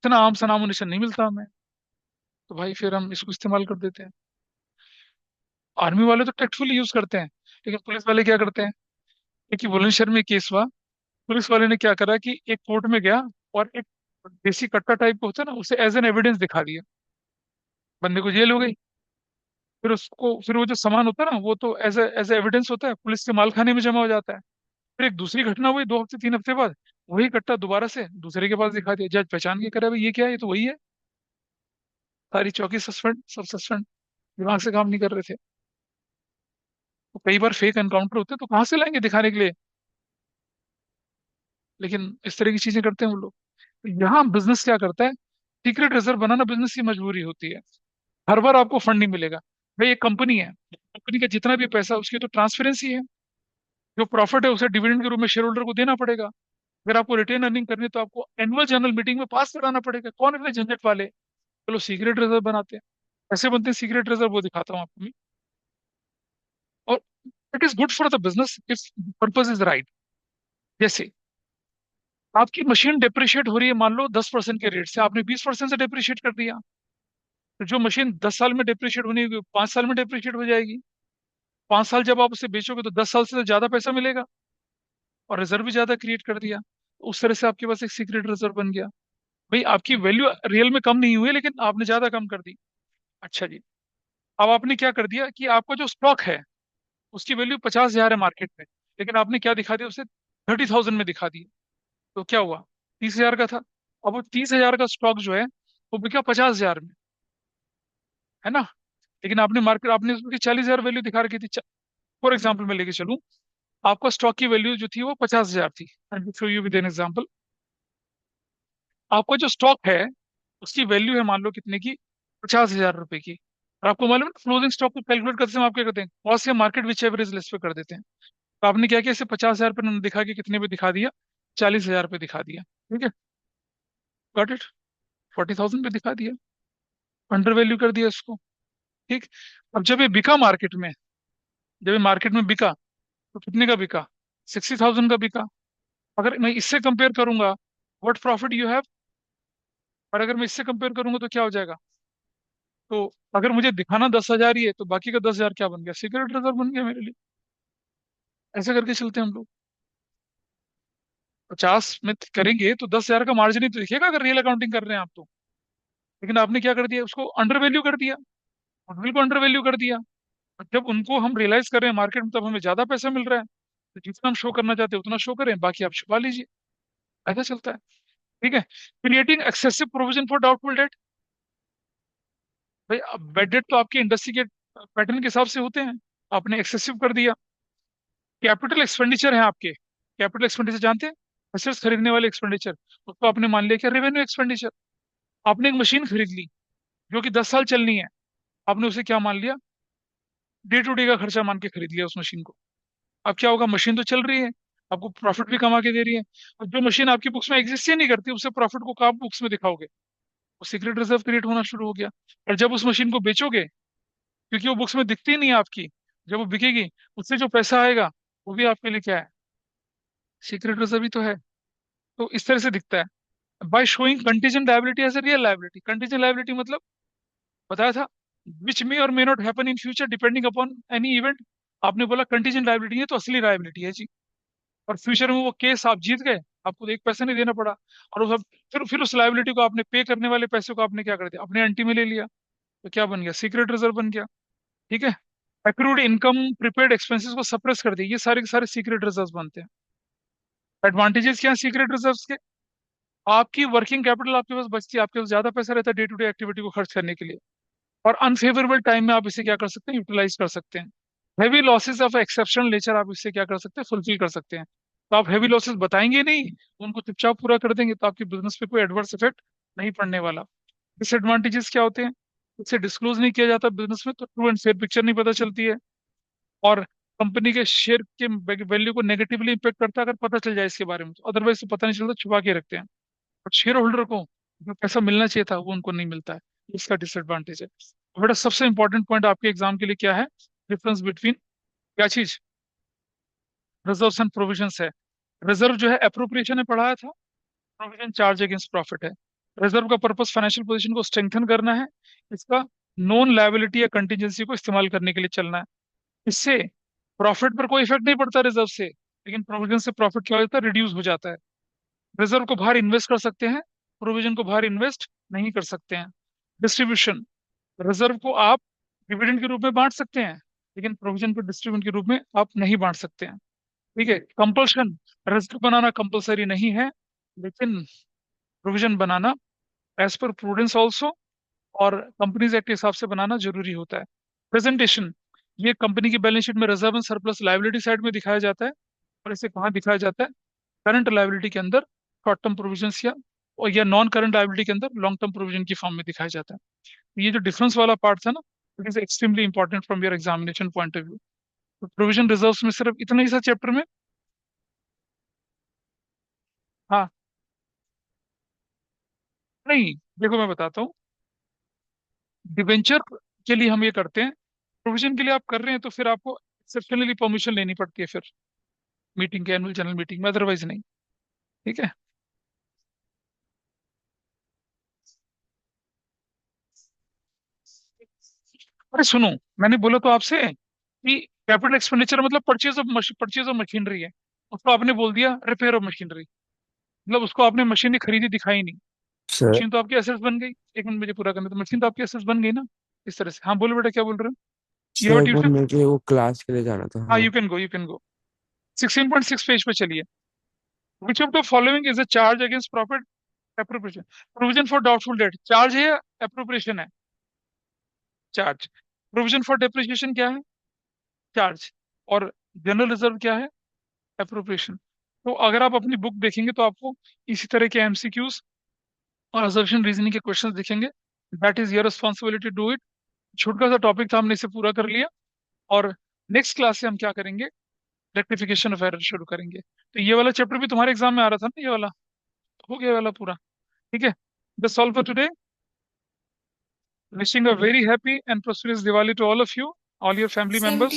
इतना आम सा नामोनिशान नहीं मिलता हमें, तो भाई फिर हम इसको इस्तेमाल कर देते हैं। आर्मी वाले तो टेक्टफुली यूज करते हैं, लेकिन पुलिस वाले क्या करते हैं? एक ही बुलंदशहर में केस हुआ, पुलिस वाले ने क्या करा कि एक कोर्ट में गया और एक देसी कट्टा टाइप का होता है ना, उसे एज एन एविडेंस दिखा दिया। बंदे को जेल हो गई। फिर उसको, फिर वो जो सामान होता है ना, वो तो एज एविडेंस होता है, पुलिस के मालखाने में जमा हो जाता है। फिर एक दूसरी घटना हुई 2 हफ्ते 3 हफ्ते बाद, वही कट्टा दोबारा से दूसरे के पास दिखा दिया। जज पहचान के करे भाई ये क्या है, ये तो वही है। सारी चौकी सस्पेंड, सब सस्पेंड, दिमाग से काम नहीं कर रहे थे। तो कई बार फेक एनकाउंटर होते हैं, तो कहाँ से लाएंगे दिखाने के लिए? लेकिन इस तरह की चीजें करते हैं वो लोग। तो यहाँ बिजनेस क्या करता है, सीक्रेट रिजर्व बनाना बिजनेस की मजबूरी होती है। हर बार आपको फंड नहीं मिलेगा। भाई एक कंपनी है, कंपनी का जितना भी पैसा, उसकी तो ट्रांसपेरेंसी है। जो प्रॉफिट है उसे डिविडेंड के रूप में शेयर होल्डर को देना पड़ेगा। अगर आपको रिटेन अर्निंग करनी है तो आपको एनुअल जनरल मीटिंग में पास कराना पड़ेगा। कौन इतने झंझट वाले? चलो सीक्रेट रिजर्व बनाते हैं। कैसे बनते हैं सीक्रेट रिजर्व, वो दिखाता हूँ आपको मैं। और it is good for the business if purpose is right. जैसे आपकी मशीन डिप्रिशिएट हो रही है, मान लो 10% के रेट से, आपने 20% से डिप्रिशिएट कर दिया। तो जो मशीन 10 साल में डिप्रिशिएट होनी होगी, 5 साल में डिप्रिशिएट हो जाएगी। 5 साल जब आप उसे बेचोगे तो 10 साल से तो ज्यादा पैसा मिलेगा, और रिजर्व भी ज्यादा क्रिएट कर दिया। तो उस तरह से आपके पास एक सीक्रेट रिजर्व बन गया। भाई आपकी वैल्यू रियल में कम नहीं हुई है, लेकिन आपने ज्यादा कम कर दी। अच्छा जी, अब आपने क्या कर दिया कि आपका जो स्टॉक है, उसकी वैल्यू 50,000 है मार्केट में, लेकिन आपने क्या दिखा दिया, उसे 30,000 में दिखा दिया। तो क्या हुआ? 30,000 का था, अब वो 30,000 का स्टॉक जो है वो बिका 50,000 में, है ना? लेकिन आपने मार्केट, आपने उसकी 40,000 वैल्यू दिखा रखी थी। फॉर एग्जाम्पल मैं लेके चलूं, आपका स्टॉक की वैल्यू जो थी वो 50,000 थी। Show you with an example. आपका जो स्टॉक है उसकी वैल्यू है मान लो कितने की, 50,000 रुपए की। और आपको मालूम है क्लोजिंग स्टॉक को कैलकुलेट करते समय आप क्या करते हैं, कॉस्ट या मार्केट विच एवरेज लिस्ट पे कर देते हैं। तो आपने क्या किया, इसे 50,000 पे दिखा के कितने पे दिखा दिया, 40,000 पे दिखा दिया। ठीक है, गॉट इट, 40,000 पे दिखा दिया, अंडर वैल्यू कर दिया इसको। ठीक। अब जब ये बिका मार्केट में, जब ये मार्केट में बिका, तो कितने का बिका? 60,000 का बिका। अगर मैं इससे कंपेयर करूंगा, व्हाट प्रॉफिट यू हैव, और अगर मैं इससे कंपेयर करूंगा तो क्या हो जाएगा? तो अगर मुझे दिखाना 10,000 ही है, तो बाकी का 10,000 क्या बन गया, सीक्रेट रिजर्व बन गया मेरे लिए। ऐसे करके चलते हैं हम लोग। 50 में करेंगे तो 10,000 का मार्जिन ही तो दिखेगा, अगर रियल अकाउंटिंग कर रहे हैं आप तो। लेकिन आपने क्या कर दिया, उसको अंडर वैल्यू कर दिया, गुडविल को अंडर वैल्यू कर दिया। और जब उनको हम रियलाइज कर रहे हैं मार्केट में, तब हमें ज्यादा पैसा मिल रहा है। तो जितना हम शो करना चाहते हैं उतना शो करें, बाकी आप छुपा लीजिए। ऐसा चलता है। ठीक है। Creating excessive provision for doubtful date. भाई बेड डेट तो आपकी इंडस्ट्री के पैटर्न के हिसाब से होते हैं, आपने एक्सेसिव कर दिया। कैपिटल एक्सपेंडिचर है आपके, कैपिटल एक्सपेंडिचर जानते हैं, एसेट्स खरीदने वाले एक्सपेंडिचर, उसको आपने मान लिया क्या, रेवेन्यू एक्सपेंडिचर। आपने एक मशीन खरीद ली, जो कि 10 साल चलनी है, आपने उसे क्या मान लिया, डे टू डे का खर्चा मान के खरीद लिया उस मशीन को। अब क्या होगा, मशीन तो चल रही है, आपको प्रॉफिट भी कमा के दे रही है, और जो मशीन आपकी बुक्स में एग्जिस्ट ही नहीं करती, उससे प्रॉफिट को कहाँ बुक्स में दिखाओगे? वो सीक्रेट रिजर्व क्रिएट होना शुरू हो गया। और जब उस मशीन को बेचोगे, क्योंकि वो बुक्स में दिखती ही नहीं है आपकी, जब वो बिकेगी, उससे जो पैसा आएगा, वो भी आपके लिए क्या है, सीक्रेट रिजर्व ही तो है। तो इस तरह से दिखता है, by showing contingent liability as a real liability. Contingent liability मतलब बताया था, विच मे और may not happen in future depending upon any event. आपने बोला कंटीजेंट लायबिलिटी है तो असली लायबिलिटी है जी। और फ्यूचर में वो केस आप जीत गए, आपको एक पैसा नहीं देना पड़ा, और वो सब, फिर उस लायबिलिटी को आपने पे करने वाले पैसे को आपने क्या कर दिया, अपने एंटी में ले लिया, तो क्या बन गया, सीक्रेट रिजर्व बन गया। ठीक है। एक्रूड इनकम, प्रीपेड एक्सपेंसेस को सप्रेस कर दिया, ये सारे के सारे सीक्रेट रिजर्व बनते हैं। एडवांटेजेस क्या है सीक्रेट रिजर्व के? आपकी वर्किंग कैपिटल आपके पास बचती है, आपके पास ज्यादा पैसा रहता है डे टू डे एक्टिविटी को खर्च करने के लिए। और अनफेवरेबल टाइम में आप इसे क्या कर सकते हैं, यूटिलाइज कर सकते हैं। Heavy losses of exceptional nature आप इससे क्या कर सकते हैं, फुलफिल कर सकते हैं। तो आप हैवी लॉसेस बताएंगे नहीं, उनको चुपचाप पूरा कर देंगे, तो आपके बिजनेस पे कोई एडवर्स इफेक्ट नहीं पड़ने वाला। डिसएडवांटेजेस क्या होते हैं, इसे डिस्क्लोज नहीं किया जाता बिजनेस में, तो ट्रू एंड फेयर पिक्चर नहीं पता चलती है। और कंपनी के शेयर के वैल्यू को नेगेटिवली इम्पेक्ट करता है अगर पता चल जाए इसके बारे में, तो अदरवाइज तो पता नहीं चलता, छुपा के रखते हैं। और शेयर होल्डर को जो पैसा मिलना चाहिए था वो उनको नहीं मिलता है, इसका डिसएडवांटेज है। तो बेटा सबसे इंपॉर्टेंट पॉइंट आपके एग्जाम के लिए क्या है, डिफरेंस बिटवीन क्या चीज, रिजर्व्स एंड प्रोविजंस है। रिजर्व जो है अप्रोप्रिएशन में पढ़ाया था, प्रोविजन चार्ज अगेंस्ट प्रॉफिट है। रिजर्व का पर्पस फाइनेंशियल पोजीशन को स्ट्रेंथन करना है, इसका नॉन लायबिलिटी या कंटीजेंसी को इस्तेमाल करने के लिए चलना है। इससे प्रॉफिट पर कोई इफेक्ट नहीं पड़ता रिजर्व से, लेकिन प्रोविजन से प्रॉफिट क्या हो जाता है, रिड्यूस हो जाता है। रिजर्व को बाहर इन्वेस्ट कर सकते हैं, प्रोविजन को बाहर इन्वेस्ट नहीं कर सकते हैं। डिस्ट्रीब्यूशन, रिजर्व को आप डिविडेंड के रूप में बांट सकते हैं, लेकिन प्रोविजन को डिस्ट्रीब्यूशन के रूप में आप नहीं बांट सकते हैं। ठीक है। कंपल्शन, रिजर्व बनाना कंपलसरी नहीं है, लेकिन प्रोविजन बनाना एज पर प्रूडेंस ऑल्सो और कंपनीज एक्ट के हिसाब से बनाना जरूरी होता है। प्रेजेंटेशन, ये कंपनी की बैलेंस शीट में reserve and surplus liability side में दिखाया जाता है, और इसे कहाँ दिखाया जाता है, करंट लायबिलिटी के अंदर शॉर्ट टर्म प्रोविजंस या, और या नॉन करंट लायबिलिटी के अंदर लॉन्ग टर्म प्रोविजन की फॉर्म में दिखाया जाता है। तो ये जो डिफरेंस वाला पार्ट था ना, it is extremely important from your examination point of view. तो प्रोविजन रिजर्व्स में सिर्फ इतना ही सा चैप्टर में। हाँ, नहीं, देखो मैं बताता हूँ, डिवेंचर के लिए हम ये करते हैं, प्रोविजन के लिए आप कर रहे हैं तो फिर आपको एक्सेप्शनली परमिशन लेनी पड़ती है फिर मीटिंग के, एनुअल जनरल मीटिंग में, अदरवाइज नहीं। ठीक है। अरे सुनो, मैंने बोला तो आपसे कि कैपिटल एक्सपेंडिचर मतलब परचेज ऑफ मशीनरी है, उसको आपने बोल दिया रिपेयर ऑफ मशीनरी, मतलब उसको आपने मशीनरी खरीदी दिखाई नहीं। सर मशीन तो आपकी एसेट्स बन गई, एक मिनट मुझे पूरा करने तो, मशीन तो आपकी एसेट्स बन गई ना, इस तरह से। हाँ बोलो बेटा, क्या बोल रहे हो? यू हैव सर वो ट्यूशन? मुझे वो क्लास के लिए जाना था, हाँ, हाँ। You can go. 16.6 पेज पे चलिए। Which of the following is a charge against profit appropriation? Provision for doubtful date charge है या एप्रोप्रिएशन है? चार्ज। प्रोविजन फॉर डेप्रिसिएशन क्या है? चार्ज। और जनरल रिजर्व क्या है? एप्रोप्रिएशन। तो अगर आप अपनी बुक देखेंगे तो आपको इसी तरह के एमसीक्यूज और असर्शन रीजनिंग के क्वेश्चंस दिखेंगे। That is your responsibility, do it. छोटा सा टॉपिक था, हमने इसे पूरा कर लिया, और नेक्स्ट क्लास से हम क्या करेंगे, रेक्टिफिकेशन ऑफ एरर शुरू करेंगे। तो ये वाला चैप्टर भी तुम्हारे एग्जाम में आ रहा था ना, ये वाला हो गया, ये वाला पूरा। ठीक है। That's all for today. Wishing a very happy and prosperous Diwali to all of you, all your family Same to members. you.